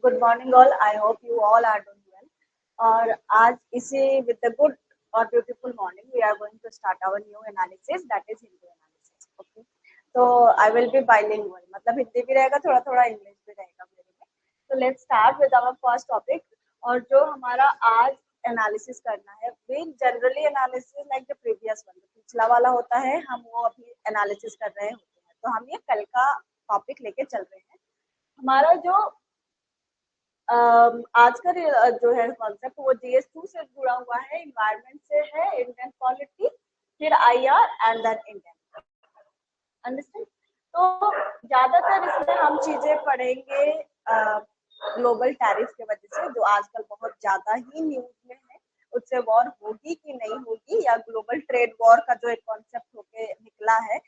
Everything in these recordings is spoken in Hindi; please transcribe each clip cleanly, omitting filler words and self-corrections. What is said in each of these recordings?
Good morning all. I hope you all are doing well. और आज इसी with a good or beautiful morning, we are going to start our new analysis, that is Hindu analysis. Okay. तो I will be bilingual. मतलब हिंदी भी रहेगा, थोड़ा थोड़ा इंग्लिश भी रहेगा मेरे में. So let's start with our first topic. और जो हमारा आज एनालिसिस करना है, we generally analysis like the previous one. पिछला वाला होता है, हम वो अभी एनालिसिस कर रहे होते हैं. तो हम ये कल का टॉपिक लेके चल रहे हैं. हमारा जो आज का जो है कॉन्सेप्ट वो GS2 से जुड़ा हुआ है, इन्वायरमेंट से है, इंडियन पॉलिटी, फिर IR and then Indian. Understand. तो ज्यादातर इसमें हम चीजें पढ़ेंगे ग्लोबल टैरिफ के वजह से, जो आजकल बहुत ज्यादा ही न्यूज में है. उससे वॉर होगी कि नहीं होगी, या ग्लोबल ट्रेड वॉर का जो एक कॉन्सेप्ट होके निकला है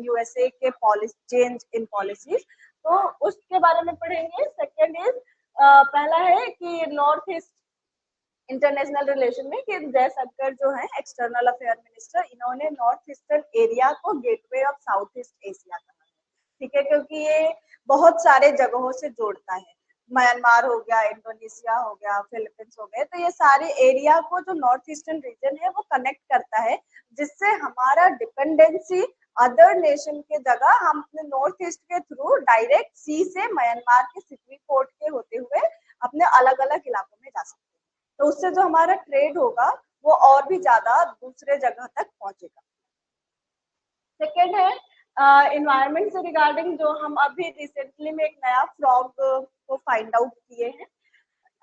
USA के पॉलिसी चेंज इन पॉलिसीज, तो उसके बारे में पढ़ेंगे. सेकेंड इज पहला है कि नॉर्थ ईस्ट इंटरनेशनल रिलेशन में कि जयशंकर जो है एक्सटर्नल अफेयर मिनिस्टर, इन्होंने नॉर्थ ईस्टर्न एरिया को gateway of south east Asia कहा है. ठीक है, क्योंकि ये बहुत सारे जगहों से जोड़ता है. म्यांमार हो गया, इंडोनेशिया हो गया, फिलीपींस हो गए, तो ये सारे एरिया को जो नॉर्थ ईस्टर्न रीजन है वो कनेक्ट करता है, जिससे हमारा डिपेंडेंसी अदर नेशन के जगह हम अपने नॉर्थ ईस्ट के थ्रू डायरेक्ट सी से म्यांमार के सिक्री पोर्ट के होते हुए अपने अलग अलग इलाकों में जा सकते हैं. तो उससे जो हमारा ट्रेड होगा वो और भी ज्यादा दूसरे जगह तक पहुंचेगा. सेकेंड है इन्वायरमेंट से रिगार्डिंग, जो हम अभी रिसेंटली में एक नया फ्रॉग को फाइंड आउट किए हैं.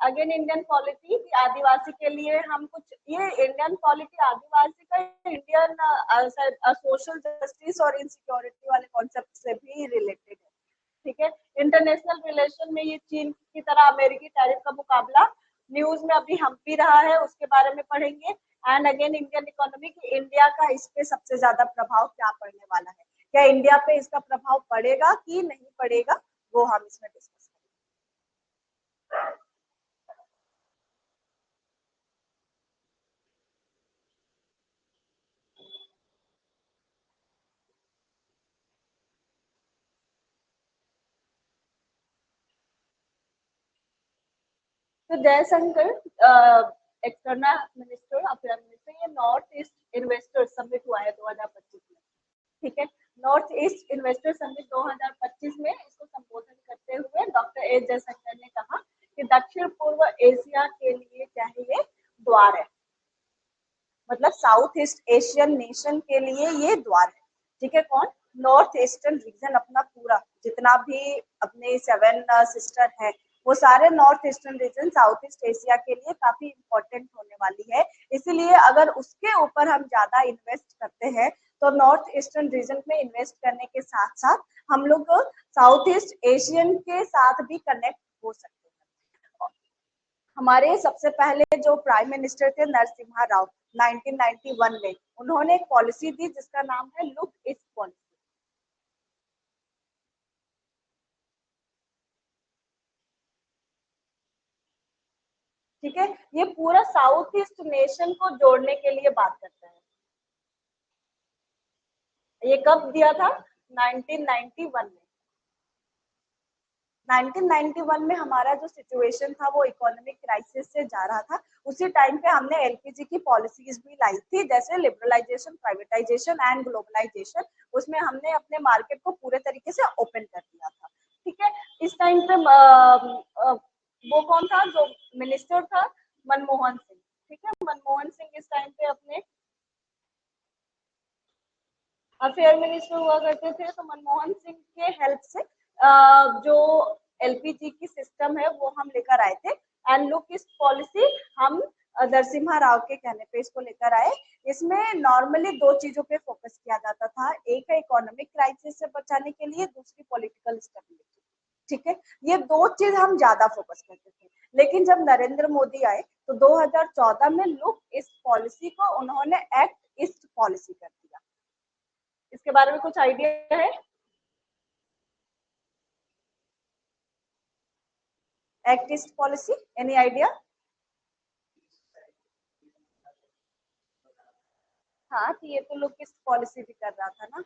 अगेन इंडियन पॉलिटी, आदिवासी के लिए हम कुछ, ये इंडियन पॉलिटी आदिवासी का इंडियन सोशल जस्टिस और इनसिक्योरिटी वाले कॉन्सेप्ट से भी रिलेटेड है. ठीक है. इंटरनेशनल रिलेशन में ये चीन की तरह अमेरिकी टैरिफ का मुकाबला न्यूज में अभी हम भी रहा है, उसके बारे में पढ़ेंगे. एंड अगेन इंडियन इकोनॉमी की इंडिया का इस पे सबसे ज्यादा प्रभाव क्या पड़ने वाला है, क्या इंडिया पे इसका प्रभाव पड़ेगा कि नहीं पड़ेगा, वो हम इसमें डिस्कस करेंगे. तो Jaishankar external minister affair minister, ये नॉर्थ ईस्ट इन्वेस्टर समिट हुआ है 2025 में. ठीक है. नॉर्थ ईस्ट इन्वेस्टर समिट 2025 में इसको संबोधन करते हुए डॉक्टर एस जयशंकर ने कहा कि दक्षिण पूर्व एशिया के लिए चाहिए द्वार है, मतलब साउथ ईस्ट एशियन नेशन के लिए ये द्वार है. ठीक है. कौन? नॉर्थ ईस्टर्न रीजन अपना पूरा, जितना भी अपने 7 सिस्टर है, वो सारे north eastern reason south east Asia के लिए काफी इंपॉर्टेंट होने वाली है. इसीलिए अगर उसके ऊपर हम ज्यादा इन्वेस्ट करते हैं तो नॉर्थ ईस्टर्न रीजन में इन्वेस्ट करने के साथ साथ हम लोग साउथ ईस्ट एशियन के साथ भी कनेक्ट हो सकते हैं. हमारे सबसे पहले जो प्राइम मिनिस्टर थे नरसिम्हा राव, 1991 में उन्होंने एक पॉलिसी दी जिसका नाम है लुक ईस्ट पॉलिसी. ठीक है. ये पूरा साउथ ईस्ट नेशन को जोड़ने के लिए बात करता है. ये कब दिया था? 1991 में. 1991 में हमारा जो सिचुएशन था वो इकोनॉमिक क्राइसिस से जा रहा था. उसी टाइम पे हमने LPG की पॉलिसीज भी लाई थी, जैसे लिबरलाइजेशन, प्राइवेटाइजेशन एंड ग्लोबलाइजेशन. उसमें हमने अपने मार्केट को पूरे तरीके से ओपन कर दिया था. ठीक है. इस टाइम पे वो कौन था जो मिनिस्टर था? मनमोहन सिंह. ठीक है. मनमोहन सिंह इस टाइम पे अपने अफेयर मिनिस्टर हुआ करते थे. तो मनमोहन सिंह के हेल्प से जो LPG की सिस्टम है वो हम लेकर आए थे. एंड लुक ईस्ट पॉलिसी हम नरसिम्हा राव के कहने पे इसको लेकर आए. इसमें नॉर्मली 2 चीजों पे फोकस किया जाता था. एक है इकोनॉमिक क्राइसिस से बचाने के लिए, दूसरी पॉलिटिकल स्टेबिलिटी. ठीक है. ये 2 चीज हम ज्यादा फोकस करते थे. लेकिन जब नरेंद्र मोदी आए तो 2014 में लुक ईस्ट पॉलिसी को उन्होंने एक्ट ईस्ट पॉलिसी कर दिया. इसके बारे में कुछ आइडिया है? Act east policy, any idea? हाँ, तो ये तो लुक ईस्ट पॉलिसी भी कर रहा था ना.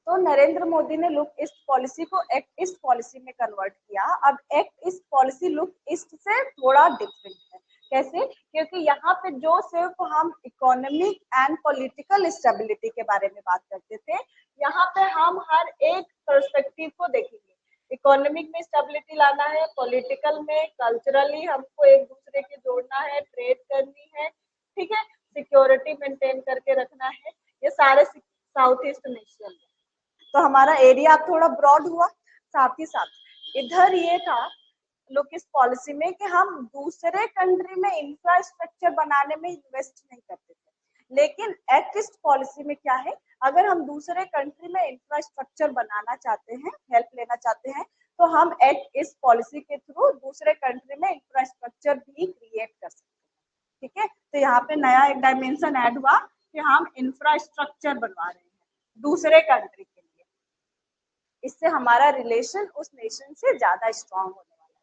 तो नरेंद्र मोदी ने लुक ईस्ट पॉलिसी को एक्ट ईस्ट पॉलिसी में कन्वर्ट किया। अब act east policy look east से थोड़ा डिफरेंट है। कैसे? क्योंकि यहाँ पे जो सिर्फ हम इकोनॉमिक एंड पॉलिटिकल स्टेबिलिटी के बारे में बात करते थे, यहाँ पे हम हर एक पर्सपेक्टिव को देखेंगे। इकोनॉमिक में स्टेबिलिटी लाना है, पॉलिटिकल में, कल्चरली हमको एक दूसरे के जोड़ना है, ट्रेड करनी है, ठीक है, सिक्योरिटी मेंटेन करके रखना है, ये सारे साउथ ईस्ट नेशन है। तो हमारा एरिया अब थोड़ा ब्रॉड हुआ। साथ ही साथ इधर ये था लुक ईस्ट पॉलिसी में कि हम दूसरे कंट्री में इंफ्रास्ट्रक्चर बनाने में इन्वेस्ट नहीं करते थे, लेकिन एक्ट ईस्ट पॉलिसी में क्या है, अगर हम दूसरे कंट्री में इंफ्रास्ट्रक्चर बनाना चाहते हैं, हेल्प लेना चाहते हैं, तो हम एक्ट ईस्ट पॉलिसी के थ्रू दूसरे कंट्री में इंफ्रास्ट्रक्चर भी क्रिएट कर सकते हैं। ठीक है, तो यहाँ पे नया एक डायमेंशन ऐड हुआ कि हम इंफ्रास्ट्रक्चर बनवा रहे हैं दूसरे कंट्री के लिए। इससे हमारा रिलेशन उस नेशन से ज्यादा स्ट्रांग होने वाला है।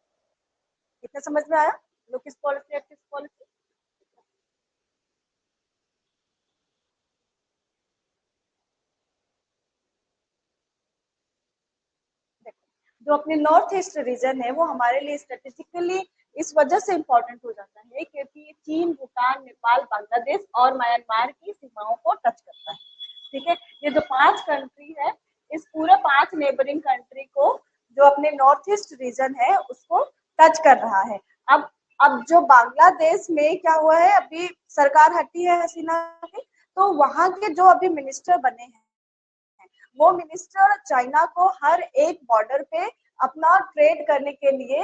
कितना समझ में आया look east policy, act east policy? जो अपने नॉर्थ ईस्ट रीजन है वो हमारे लिए स्ट्रेटेजिकली इस वजह से इम्पोर्टेंट हो जाता है क्योंकि ये चीन, भूटान, नेपाल, बांग्लादेश और म्यांमार की सीमाओं को टच करता है। ठीक है, ये जो 5 कंट्री है, इस पूरे 5 नेबरिंग कंट्री को जो अपने नॉर्थ ईस्ट रीजन है उसको टच कर रहा है। अब जो बांग्लादेश में क्या हुआ है, अभी सरकार हटी है हसीना की, तो वहां के जो अभी मिनिस्टर बने हैं वो मिनिस्टर चाइना को हर एक बॉर्डर पे अपना ट्रेड करने के लिए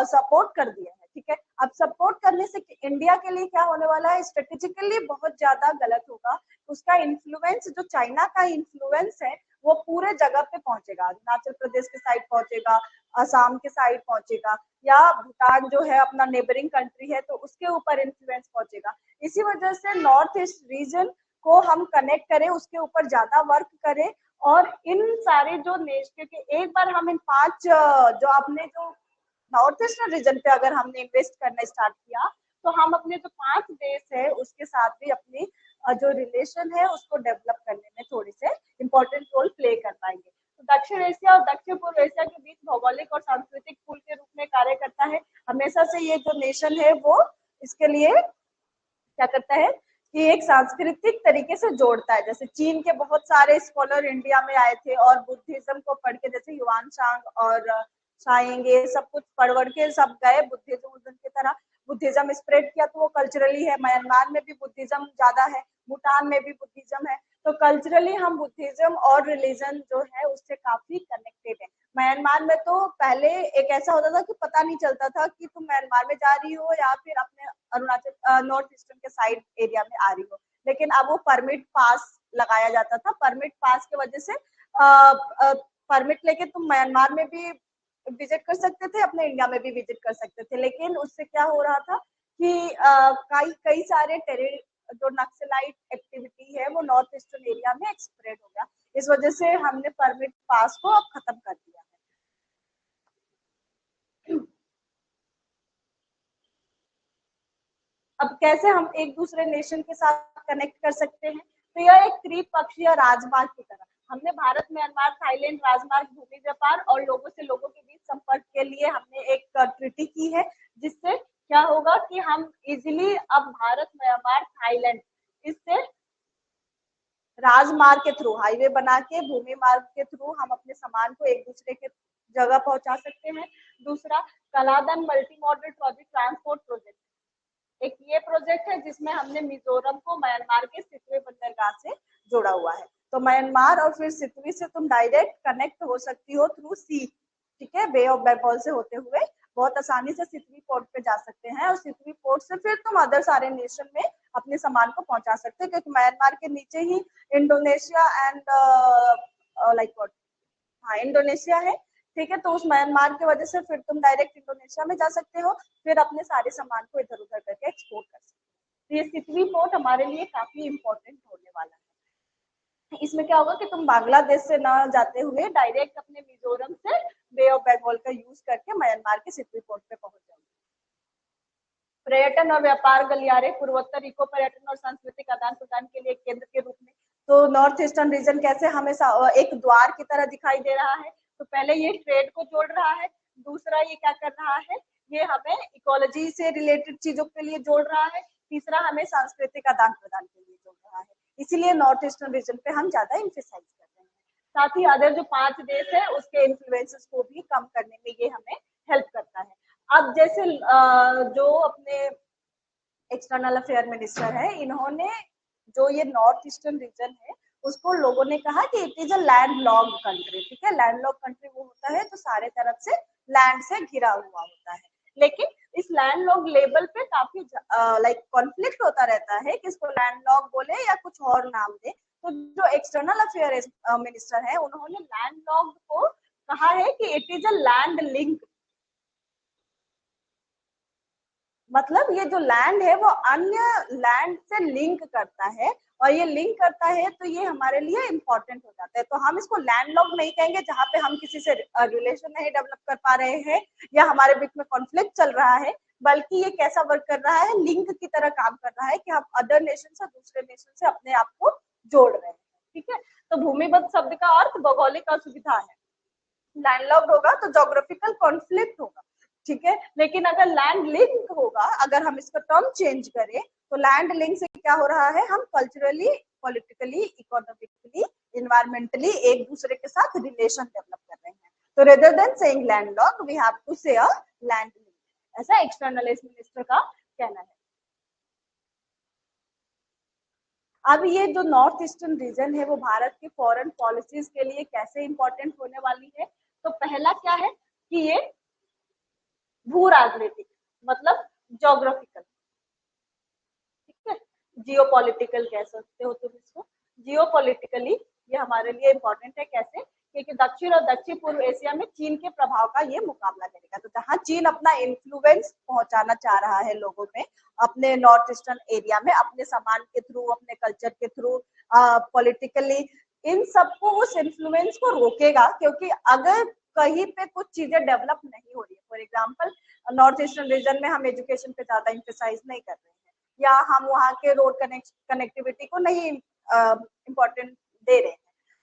सपोर्ट कर दिया है। ठीक है, अब सपोर्ट करने से इंडिया के लिए क्या होने वाला है, स्ट्रेटेजिकली बहुत ज्यादा गलत होगा। उसका इन्फ्लुएंस, जो चाइना का इन्फ्लुएंस है वो पूरे जगह पे पहुंचेगा, अरुणाचल प्रदेश के साइड पहुंचेगा, असम के साइड पहुंचेगा, या भूटान जो है अपना नेबरिंग कंट्री है तो उसके ऊपर इन्फ्लुएंस पहुंचेगा। इसी वजह से नॉर्थ ईस्ट रीजन को हम कनेक्ट करें, उसके ऊपर ज्यादा वर्क करें, और इन सारे जो नेशन के एक बार हम इन 5 जो अपने जो नॉर्थ ईस्टर्न रीजन पे अगर हमने इन्वेस्ट करना स्टार्ट किया तो हम अपने जो 5 देश है उसके साथ भी अपनी जो रिलेशन है उसको डेवलप करने में थोड़ी से इम्पोर्टेंट रोल प्ले कर पाएंगे। तो दक्षिण एशिया और दक्षिण पूर्व एशिया के बीच भौगोलिक और सांस्कृतिक पुल के रूप में कार्य करता है। हमेशा से ये जो नेशन है वो इसके लिए क्या करता है कि एक सांस्कृतिक तरीके से जोड़ता है। जैसे चीन के बहुत सारे स्कॉलर इंडिया में आए थे और बुद्धिज्म को पढ़ के, जैसे युवान शांग और शाइंग, ये सब कुछ पढ़ के सब गए, बुद्धिज्म की तरह बुद्धिज्म स्प्रेड किया, तो वो कल्चरली है। म्यांमार में भी बुद्धिज्म ज्यादा है, भूटान में भी बुद्धिज्म है, तो कल्चरली हम बुद्धिज्म और रिलीजन जो है उससे काफी कनेक्टेड है। म्यांमार में तो पहले एक ऐसा होता था कि पता नहीं चलता था कि तुम म्यांमार में जा रही हो या फिर अपने अरुणाचल नॉर्थ ईस्टर्न के साइड एरिया में आ रही हो, लेकिन अब वो परमिट पास लगाया जाता था। परमिट पास की वजह से परमिट लेके तुम म्यांमार में भी विजिट कर सकते थे, अपने इंडिया में भी विजिट कर सकते थे, लेकिन उससे क्या हो रहा था कि कई सारे जो नक्सलाइट एक्टिविटी है वो नॉर्थ ईस्टर्न एरिया में स्प्रेड हो गया। इस वजह से हमने परमिट पास को अब खत्म कर दिया है। अब कैसे हम एक दूसरे नेशन के साथ कनेक्ट कर सकते हैं, तो यह एक त्रिपक्षीय राजमार्ग की तरह हमने भारत, म्यांमार, थाईलैंड राजमार्ग, भूमि व्यापार और लोगों से लोगों के बीच संपर्क के लिए हमने एक ट्रीटी की है, जिससे क्या होगा कि हम इजिली अब भारत, म्यांमार, थाईलैंड इससे राजमार्ग के थ्रू, हाईवे बना के भूमि मार्ग के थ्रू हम अपने सामान को एक दूसरे के जगह पहुंचा सकते हैं। दूसरा, Kaladan multi modal project transport project, एक ये प्रोजेक्ट है जिसमें हमने मिजोरम को म्यांमार के सितवे बंदरगाह से जोड़ा हुआ है। तो म्यांमार और फिर सितवी से तुम डायरेक्ट कनेक्ट हो सकती हो थ्रू सी। ठीक है, बे ऑफ बंगाल से होते हुए बहुत आसानी से सितवी पोर्ट पे जा सकते हैं, और सितवी पोर्ट से फिर तुम अदर सारे नेशन में अपने सामान को पहुंचा सकते हो, क्योंकि म्यांमार के नीचे ही इंडोनेशिया एंड लाइक व्हाट, हाँ इंडोनेशिया है। ठीक है, तो उस म्यांमार की वजह से फिर तुम डायरेक्ट इंडोनेशिया में जा सकते हो, फिर अपने सारे सामान को इधर उधर करके एक्सपोर्ट कर सकते हो। तो ये सितवी पोर्ट हमारे लिए काफी इंपॉर्टेंट होने वाला है। इसमें क्या होगा कि तुम बांग्लादेश से ना जाते हुए डायरेक्ट अपने मिजोरम से बे ऑफ बंगाल का यूज करके म्यांमार के सितवी पोर्ट पे पहुंच जाओगे। पर्यटन और व्यापार गलियारे पूर्वोत्तर इको पर्यटन और सांस्कृतिक आदान प्रदान के लिए केंद्र के रूप में, तो नॉर्थ ईस्टर्न रीजन कैसे हमें एक द्वार की तरह दिखाई दे रहा है। तो पहले ये ट्रेड को जोड़ रहा है, दूसरा ये क्या कर रहा है, ये हमें इकोलॉजी से रिलेटेड चीजों के लिए जोड़ रहा है, तीसरा हमें सांस्कृतिक आदान प्रदान के लिए जोड़ रहा है। इसीलिए नॉर्थ ईस्टर्न रीजन पे हम ज्यादा इम्फेसाइज कर रहे हैं। साथ ही अदर जो 5 देश है उसके इन्फ्लुएंसेस को भी कम करने में ये हमें हेल्प करता है। अब जैसे जो अपने एक्सटर्नल अफेयर मिनिस्टर है, इन्होंने जो ये नॉर्थ ईस्टर्न रीजन है उसको लोगों ने कहा कि it is a land locked country. ठीक है, लैंड लॉक्ड कंट्री वो होता है जो सारे तरफ से लैंड से घिरा हुआ होता है। लेकिन इस लैंड लॉक लेबल पे काफी लाइक कॉन्फ्लिक्ट होता रहता है कि इसको लैंड लॉक बोले या कुछ और नाम दे। तो जो एक्सटर्नल अफेयर मिनिस्टर है उन्होंने लैंड लॉक को कहा है कि it is a land link, मतलब ये जो लैंड है वो अन्य लैंड से लिंक करता है, और ये लिंक करता है तो ये हमारे लिए इम्पोर्टेंट हो जाता है। तो हम इसको लैंड लॉक नहीं कहेंगे जहाँ पे हम किसी से रिलेशन नहीं डेवलप कर पा रहे हैं या हमारे बीच में कॉन्फ्लिक्ट चल रहा है, बल्कि ये कैसा वर्क कर रहा है, लिंक की तरह काम कर रहा है कि हम अदर नेशन से दूसरे नेशन से अपने आप को जोड़ रहे हैं। ठीक है, तो भूमिबद्ध शब्द का अर्थ भौगोलिक असुविधा है, लैंडलॉक्ड होगा तो जोग्राफिकल कॉन्फ्लिक्ट होगा। ठीक है, लेकिन अगर लैंड लिंक होगा, अगर हम इसका टर्म चेंज करें तो लैंड लिंक से क्या हो रहा है, हम कल्चरली, पॉलिटिकली, इकोनॉमिकली, इन्वायरमेंटली एक दूसरे के साथ रिलेशन डेवलप कर रहे हैं। तो rather than saying landlocked we have to say a land link, ऐसा एक्सटर्नल मिनिस्टर का कहना है। अब ये जो नॉर्थ ईस्टर्न रीजन है वो भारत की फॉरेन पॉलिसीज के लिए कैसे इंपॉर्टेंट होने वाली है। तो पहला क्या है कि ये भू राजनीतिक, मतलब जोग्राफिकल, ठीक है, जियोपॉलिटिकल कह सकते हो तुम इसको। जियोपॉलिटिकली ये हमारे लिए इंपॉर्टेंट है, कैसे, क्योंकि दक्षिण और दक्षिण पूर्व एशिया में चीन के प्रभाव का ये मुकाबला करेगा। तो जहां चीन अपना इन्फ्लुएंस पहुंचाना चाह रहा है लोगों में, अपने नॉर्थ ईस्टर्न एरिया में, अपने सामान के थ्रू, अपने कल्चर के थ्रू, पॉलिटिकली, इन सबको उस इन्फ्लुएंस को रोकेगा। क्योंकि अगर कहीं पे कुछ चीजें डेवलप नहीं हो रही है, for example north eastern reason में हम एजुकेशन पे ज्यादा इंफेसाइज नहीं कर रहे हैं, या हम वहाँ के रोड कनेक्टिविटी को नहीं इम्पोर्टेंट दे रहे हैं,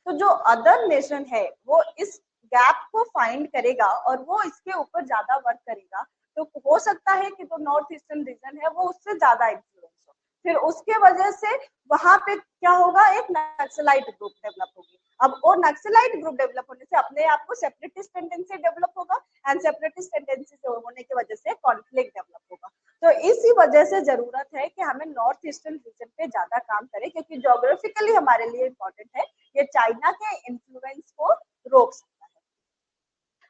तो जो अदर नेशन है वो इस गैप को फाइंड करेगा और वो इसके ऊपर ज्यादा वर्क करेगा। तो हो सकता है कि जो नॉर्थ ईस्टर्न रीजन है वो उससे ज्यादा इन्फ्लुएंस हो, फिर उसके वजह से वहां पे क्या होगा, एक नक्सलाइट ग्रुप डेवलप होगी। अब वो नक्सलाइट ग्रुप डेवलप होने से अपने आप को सेपरेटिस्ट टेंडेंसी डेवलप होगा, एंड सेपरेटिस्ट टेंडेंसी से होने की वजह से कॉन्फ्लिक्ट डेवलप होगा। तो इसी वजह से जरूरत है कि हमें नॉर्थ ईस्टर्न रीजन पे ज्यादा काम करें, क्योंकि ज्योग्राफिकली हमारे लिए इम्पोर्टेंट है, ये चाइना के इन्फ्लुएंस को रोक सकता है।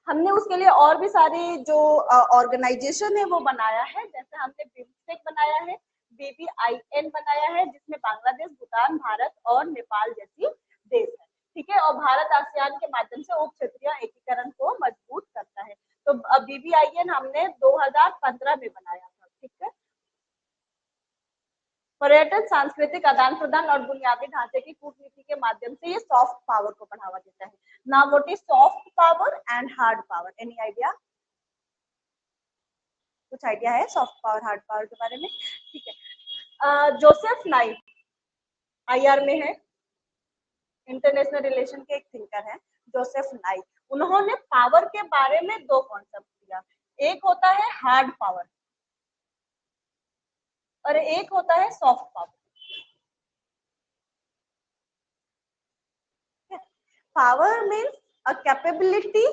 हमने उसके लिए और भी सारी जो ऑर्गेनाइजेशन है वो बनाया है, जैसे हमने बिम्स्टेक बनाया है, BBIN बनाया है, जिसमें बांग्लादेश, भूटान, भारत और नेपाल जैसी देश है। ठीक है, और भारत आसियान के माध्यम से उप क्षेत्रीय एकीकरण को मजबूत करता है। तो BBIN हमने 2015 में बनाया था। ठीक है, पर्यटन, सांस्कृतिक आदान प्रदान और बुनियादी ढांचे की कूटनीति के माध्यम से ये सॉफ्ट पावर को बढ़ावा देता है। Now what is soft power and hard power, any idea? कुछ आइडिया है सॉफ्ट पावर हार्ड पावर के बारे में? ठीक है, जोसेफ नाइट IR में है, इंटरनेशनल रिलेशन के एक थिंकर है जोसेफ नाइट। उन्होंने पावर के बारे में 2 कॉन्सेप्ट दिया, एक होता है हार्ड पावर और एक होता है सॉफ्ट पावर। पावर मीन्स अ कैपेबिलिटी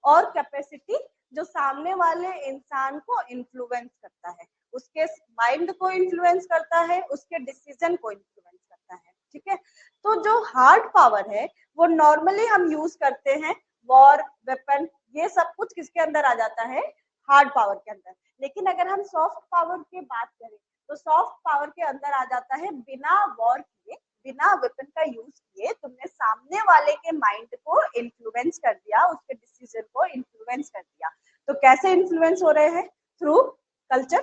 और कैपेसिटी जो सामने वाले इंसान को इन्फ्लुएंस करता है, उसके माइंड को इन्फ्लुएंस करता है, उसके डिसीजन को इन्फ्लुएंस करता है। ठीक है, तो जो हार्ड पावर है वो नॉर्मली हम यूज करते हैं, वॉर, वेपन, ये सब कुछ किसके अंदर आ जाता है, हार्ड पावर के अंदर। लेकिन अगर हम सॉफ्ट पावर की बात करें तो सॉफ्ट पावर के अंदर आ जाता है बिना वॉर किए, बिना वेपन का यूज किए तुमने सामने वाले के माइंड को इन्फ्लुएंस कर दिया, उसके डिसीजन को इन्फ्लुएंस कर दिया। तो कैसे इन्फ्लुएंस हो रहे हैं? Through culture,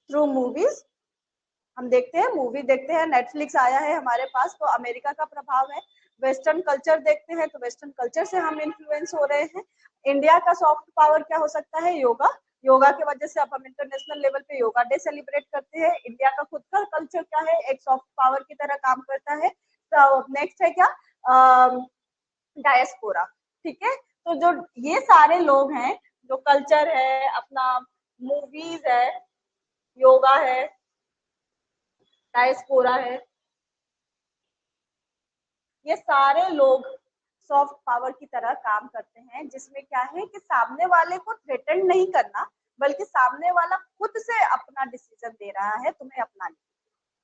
through movies. हम देखते हैं, मूवी देखते हैं, नेटफ्लिक्स आया है हमारे पास तो अमेरिका का प्रभाव है। वेस्टर्न कल्चर देखते हैं तो वेस्टर्न कल्चर से हम इन्फ्लुएंस हो रहे हैं। इंडिया का सॉफ्ट पावर क्या हो सकता है? योगा। योगा की वजह से अब हम इंटरनेशनल लेवल पे योगा डे सेलिब्रेट करते हैं। इंडिया का खुद का कल्चर क्या है, एक सॉफ्ट पावर की तरह काम करता है। नेक्स्ट है क्या, डायस्पोरा। ठीक है, तो जो ये सारे लोग हैं, जो कल्चर है अपना, मूवीज है, योगा है, डायस्पोरा है, ये सारे लोग सॉफ्ट पावर की तरह काम करते हैं, जिसमें क्या है कि सामने वाले को थ्रेटन नहीं करना, बल्कि सामने वाला खुद से अपना डिसीजन दे रहा है तुम्हें अपनाने।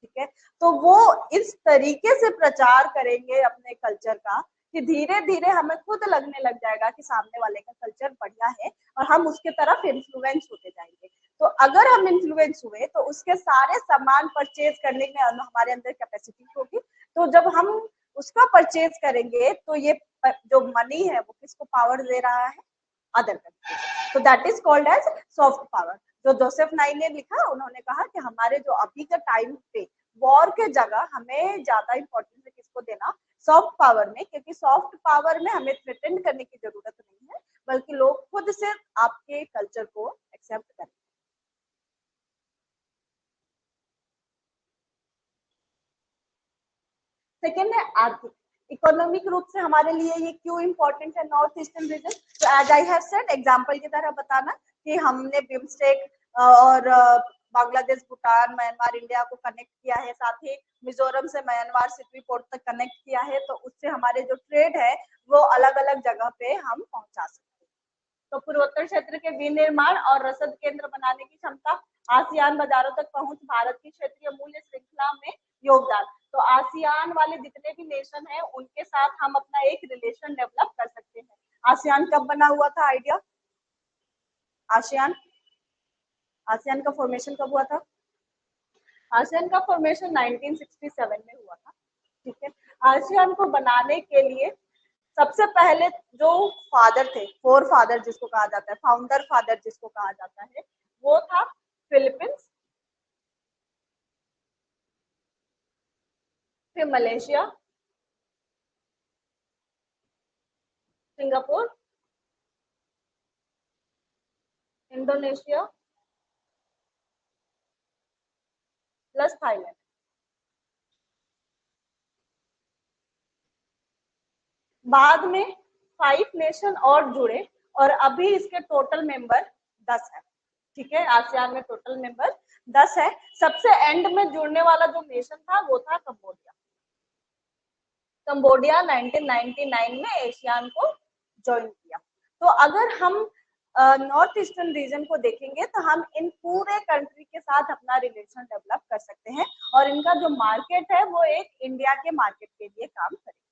ठीक है, तो वो इस तरीके से प्रचार करेंगे अपने कल्चर का कि धीरे धीरे हमें खुद लगने लग जाएगा कि सामने वाले का कल्चर बढ़िया है और हम उसके तरफ इन्फ्लुएंस होते जाएंगे। तो अगर हम इन्फ्लुएंस हुए तो उसके सारे सामान परचेज करने में हमारे अंदर कैपेसिटी होगी। तो जब हम उसका परचेज करेंगे तो ये जो मनी है वो किसको पावर दे रहा है, अदर कंट्री। तो that is called as soft power. जो जोसेफ नाई ने लिखा, उन्होंने कहा कि हमारे जो अभी के टाइम पे वॉर के जगह हमें ज्यादा इंपॉर्टेंस है किसको देना, सॉफ्ट पावर में, क्योंकि सॉफ्ट पावर में हमें थ्रेटन करने की जरूरत नहीं है, बल्कि लोग खुद से आपके कल्चर को एक्सेप्ट करें। सेकेंड है आर्थिक। इकोनॉमिक रूप से हमारे लिए ये क्यों इंपॉर्टेंट है नॉर्थ ईस्टर्न रीजन, तो as I have said example की तरह बताना कि हमने बिम्स्टेक और बांग्लादेश, भूटान, म्यांमार, इंडिया को कनेक्ट किया है, साथ ही मिजोरम से म्यांमार सिटी पोर्ट तक कनेक्ट किया है, तो उससे हमारे जो ट्रेड है वो अलग अलग जगह पे हम पहुंचा सकते हैं। तो पूर्वोत्तर क्षेत्र के विनिर्माण और रसद केंद्र बनाने की क्षमता, आसियान बाजारों तक पहुंच, भारत की क्षेत्रीय मूल्य श्रृंखला में योगदान। तो आसियान वाले जितने भी नेशन हैं उनके साथ हम अपना एक रिलेशन डेवलप कर सकते हैं। आसियान कब बना हुआ था, आइडिया? आसियान आसियान का फॉर्मेशन कब हुआ था? आसियान का फॉर्मेशन 1967 में हुआ था। ठीक है, आसियान को बनाने के लिए सबसे पहले जो फादर थे, फोर फादर जिसको कहा जाता है, फाउंडर फादर जिसको कहा जाता है, वो था फिलीपींस, फिर Malaysia, Singapore, Indonesia plus Thailand. बाद में 5 नेशन और जुड़े और अभी इसके टोटल मेंबर 10 है। ठीक है, आसियान में टोटल मेंबर 10 है। सबसे एंड में जुड़ने वाला जो नेशन था वो था कंबोडिया। कंबोडिया 1999 में एशियान को ज्वाइन किया। तो अगर हम नॉर्थ ईस्टर्न रीजन को देखेंगे तो हम इन पूरे कंट्री के साथ अपना रिलेशन डेवलप कर सकते हैं और इनका जो मार्केट है वो एक इंडिया के मार्केट के लिए काम करेगा।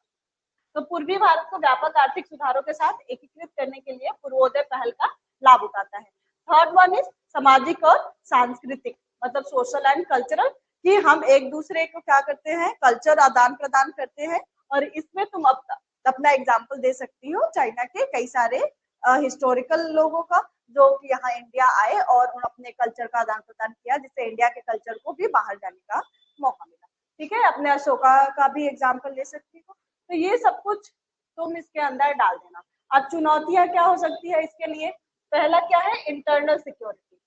तो पूर्वी भारत को व्यापक आर्थिक सुधारों के साथ एकीकृत करने के लिए पूर्वोदय पहल का लाभ उठाता है। थर्ड वन इज सामाजिक और सांस्कृतिक, मतलब सोशल एंड कल्चरल, कि हम एक दूसरे को क्या करते हैं, कल्चर आदान प्रदान करते हैं। और इसमें तुम अपना एग्जाम्पल दे सकती हो चाइना के कई सारे हिस्टोरिकल लोगों का, जो कि यहाँ इंडिया आए और उन अपने कल्चर का आदान प्रदान किया, जिससे इंडिया के कल्चर को भी बाहर जाने का मौका मिला। ठीक है, अपने अशोका का भी एग्जाम्पल ले सकती हो। तो ये सब कुछ तुम इसके अंदर डाल देना। अब चुनौतियां क्या हो सकती है इसके लिए? पहला क्या है, इंटरनल सिक्योरिटी।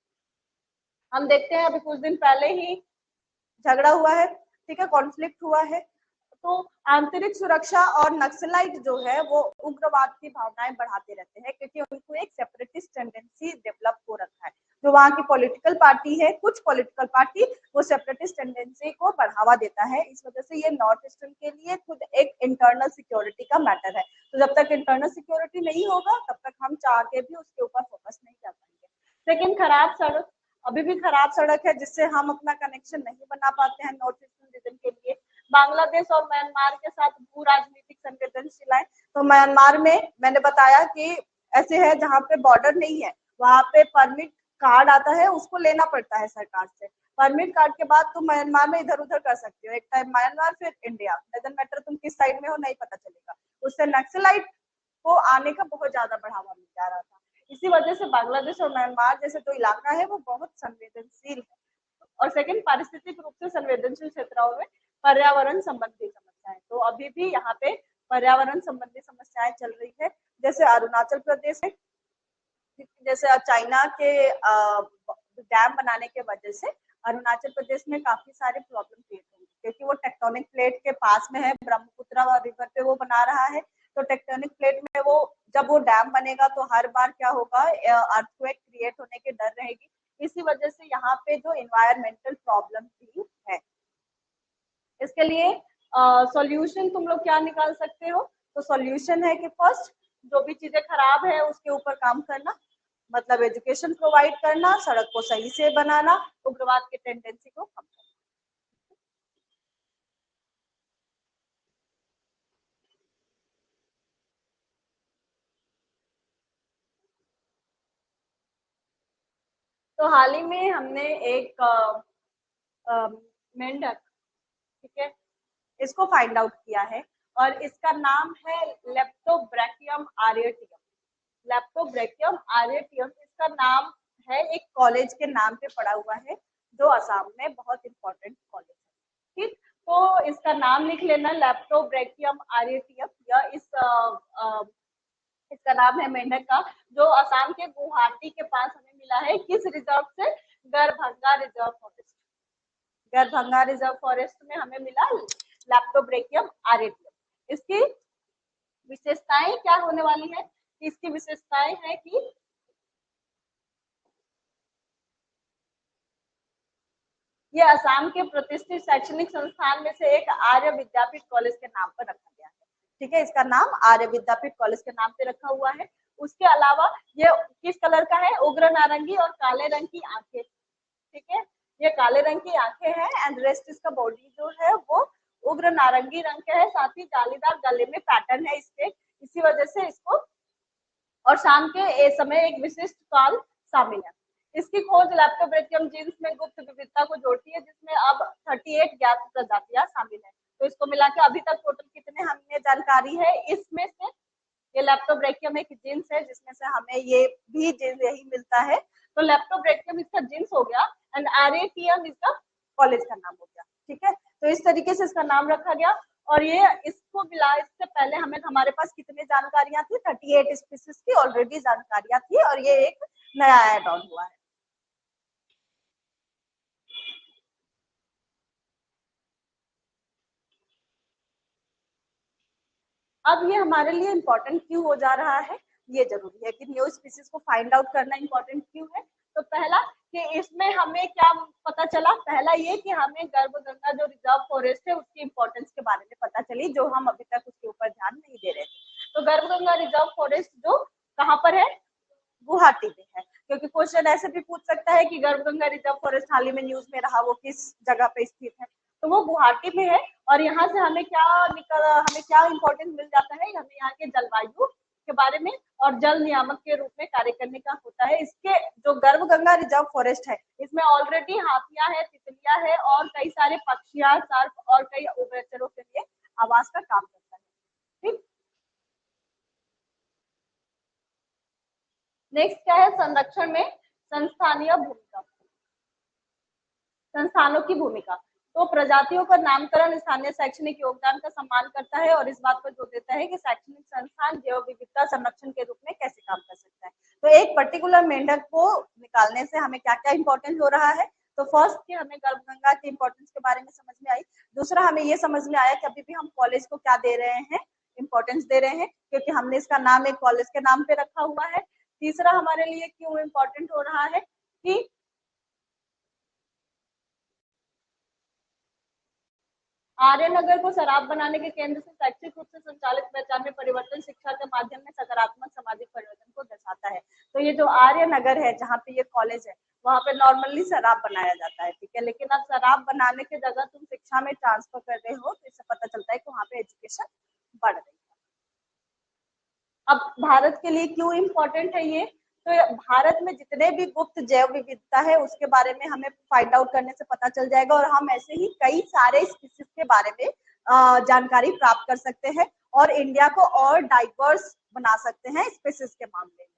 हम देखते हैं अभी कुछ दिन पहले ही झगड़ा हुआ है, ठीक है, कॉन्फ्लिक्ट हुआ है। तो आंतरिक सुरक्षा और नक्सलाइट जो है वो उग्रवाद की भावनाएं बढ़ाते रहते हैं, क्योंकि उनको एक सेपरेटिस्ट टेंडेंसी डेवलप हो रखा है। जो वहाँ की पॉलिटिकल पार्टी है, कुछ पॉलिटिकल पार्टी वो सेपरेटिस्ट टेंडेंसी को बढ़ावा देता है। इस वजह से ये नॉर्थ ईस्टर्न के लिए खुद एक इंटरनल सिक्योरिटी का मैटर है। तो जब तक इंटरनल सिक्योरिटी नहीं होगा तब तक हम चाह के भी उसके ऊपर फोकस नहीं कर पाएंगे। लेकिन खराब सड़क, अभी भी खराब सड़क है जिससे हम अपना कनेक्शन नहीं बना पाते हैं नॉर्थ ईस्टर्न रीजन के लिए। बांग्लादेश और म्यांमार के साथ भू राजनीतिक संवेदनशीलताएं, तो म्यांमार में मैंने बताया कि ऐसे है जहाँ पे बॉर्डर नहीं है, वहां पे परमिट कार्ड आता है, उसको लेना पड़ता है सरकार से। परमिट कार्ड के बाद तुम म्यांमार में इधर उधर कर सकते हो, एक टाइम म्यांमार फिर इंडिया, डजंट मैटर तुम किस साइड में हो, नहीं पता चलेगा। उससे नक्सलाइट को आने का बहुत ज्यादा बढ़ावा मिल जा रहा था। इसी वजह से बांग्लादेश और म्यांमार जैसे जो इलाका है वो बहुत संवेदनशील है। और सेकंड, पारिस्थितिक रूप से संवेदनशील क्षेत्रों में पर्यावरण संबंधी समस्याएं, तो अभी भी यहाँ पे पर्यावरण संबंधी समस्याएं चल रही है। जैसे अरुणाचल प्रदेश है, जैसे चाइना के डैम बनाने के वजह से अरुणाचल प्रदेश में काफी सारे प्रॉब्लम क्रिएट होंगे। क्योंकि वो टेक्टोनिक प्लेट के पास में है, ब्रह्मपुत्र रिवर पे वो बना रहा है। तो टेक्टोनिक प्लेट में वो जब वो डैम बनेगा तो हर बार क्या होगा, अर्थक्वेक क्रिएट होने की डर रहेगी। इसी वजह से यहाँ पे जो इन्वायरमेंटल प्रॉब्लम भी है। इसके लिए सॉल्यूशन तुम लोग क्या निकाल सकते हो, तो सॉल्यूशन है कि फर्स्ट जो भी चीजें खराब है उसके ऊपर काम करना, मतलब एजुकेशन प्रोवाइड करना, सड़क को सही से बनाना, उग्रवाद की टेंडेंसी को कम करना। तो हाल ही में हमने एक मेंढक, ठीक है, इसको फाइंड आउट किया है और इसका नाम है लेप्टोब्रैकियम आरियटियम। लेप्टोब्रैकियम आरियटियम इसका नाम है, एक कॉलेज के नाम पे पड़ा हुआ है जो असम में बहुत इंपॉर्टेंट कॉलेज है। ठीक, तो इसका नाम लिख लेना, लेप्टोब्रैकियम आरियटियम। यह इसका नाम है मेंढक का, जो असम के गुवाहाटी के पास हमें मिला है। किस रिजर्व से, गरभंगा रिजर्व फॉरेस्ट। गरभंगा रिजर्व फॉरेस्ट में हमें मिला लेप्टोब्रैकियम आरियटियम। इसकी विशेषताएं क्या होने वाली है, इसकी विशेषताएं है कि ये असम के प्रतिष्ठित शैक्षणिक संस्थान में से एक आर्य विद्यापीठ कॉलेज के नाम पर रखा गया है। ठीक है, इसका नाम आर्य विद्यापीठ कॉलेज के नाम पे रखा हुआ है। उसके अलावा ये किस कलर का है, उग्र नारंगी और काले रंग की आंखें। ठीक है, ये काले रंग की आंखें हैं एंड रेस्ट इसका बॉडी जो है वो उग्र नारंगी रंग का है, साथ ही जालीदार गले में पैटर्न है इसके, इसी वजह से इसको, और शाम के समय एक विशिष्ट काल शामिल है। इसकी खोज लेप्टोब्रैकियम जीन्स में गुप्त विविधता को जोड़ती है, जिसमें अब 38 ज्ञात प्रजातियां शामिल है। तो इसको मिला के अभी तक टोटल कितने हमें जानकारी है, इसमें से ये लेप्टोब्रैकियम एक जीन्स है जिसमें से हमें ये भी जीन्स यही मिलता है। तो लेप्टोब्रैकियम इसका जीन्स हो गया एंड आरियटियम इसका कॉलेज का नाम हो गया। ठीक है, तो इस तरीके से इसका नाम रखा गया। और ये इसको मिला, इससे पहले हमें हमारे पास कितनी जानकारियां थी, 38 स्पीसीज की ऑलरेडी जानकारियां थी और ये एक नया ऐड ऑन हुआ है। अब ये हमारे लिए इम्पोर्टेंट क्यों हो जा रहा है, ये जरूरी है कि न्यू स्पीसीज को फाइंड आउट करना इम्पोर्टेंट क्यों है। तो पहला कि इसमें हमें क्या पता चला, पहला ये कि हमें गर्भगंगा जो रिजर्व फॉरेस्ट है उसकी इंपॉर्टेंस के बारे में पता चली, जो हम अभी तक उसके ऊपर ध्यान नहीं दे रहे थे। तो गर्भगंगा रिजर्व फॉरेस्ट जो कहाँ पर है, गुवाहाटी में है। क्योंकि क्वेश्चन ऐसे भी पूछ सकता है कि गर्भगंगा रिजर्व फॉरेस्ट हाल ही में न्यूज में रहा, वो किस जगह पे स्थित है, तो वो गुवाहाटी में है। और यहाँ से हमें क्या इंपॉर्टेंस मिल जाता है, हमें यहाँ के जलवायु के बारे में और जल नियामक के रूप में कार्य करने का होता है। इसके जो गर्भगंगा रिजर्व फॉरेस्ट है इसमें ऑलरेडी हाथियां है, तितलियां है और कई सारे पक्षियां, सर्प और कई उभयचरों के लिए आवास का काम करता है। ठीक, नेक्स्ट क्या है, संरक्षण में संस्थानीय भूमिका, संस्थानों की भूमिका। तो प्रजातियों का नामकरण स्थानीय शैक्षणिक योगदान का सम्मान करता है और इस बात पर जोर देता है कि शैक्षणिक संस्थान जैव विविधता संरक्षण के रूप में कैसे काम कर सकता है। तो एक पर्टिकुलर मेंढक को निकालने से हमें क्या क्या इंपॉर्टेंट हो रहा है, तो फर्स्ट कि हमें गर्भगंगा की इंपॉर्टेंस के बारे में समझ में आई। दूसरा, हमें ये समझ में आया कि अभी भी हम कॉलेज को क्या दे रहे हैं, इंपॉर्टेंस दे रहे हैं, क्योंकि हमने इसका नाम एक कॉलेज के नाम पे रखा हुआ है। तीसरा, हमारे लिए क्यों इम्पोर्टेंट हो रहा है कि आर्यनगर को शराब बनाने के केंद्र से शैक्षिक रूप से संचालित पहचान में परिवर्तन शिक्षा के माध्यम में सकारात्मक सामाजिक परिवर्तन को दर्शाता है। तो ये जो आर्यनगर है जहाँ पे ये कॉलेज है वहाँ पे नॉर्मली शराब बनाया जाता है, ठीक है, लेकिन अब शराब बनाने की जगह तुम शिक्षा में ट्रांसफर कर रहे हो, तो इससे पता चलता है कि वहाँ पे एजुकेशन बढ़ रही है। अब भारत के लिए क्यों इम्पोर्टेंट है ये, तो भारत में जितने भी गुप्त जैव विविधता है उसके बारे में हमें फाइंड आउट करने से पता चल जाएगा और हम ऐसे ही कई सारे स्पीसीज के बारे में जानकारी प्राप्त कर सकते हैं और इंडिया को और डाइवर्स बना सकते हैं स्पीसीज के मामले में।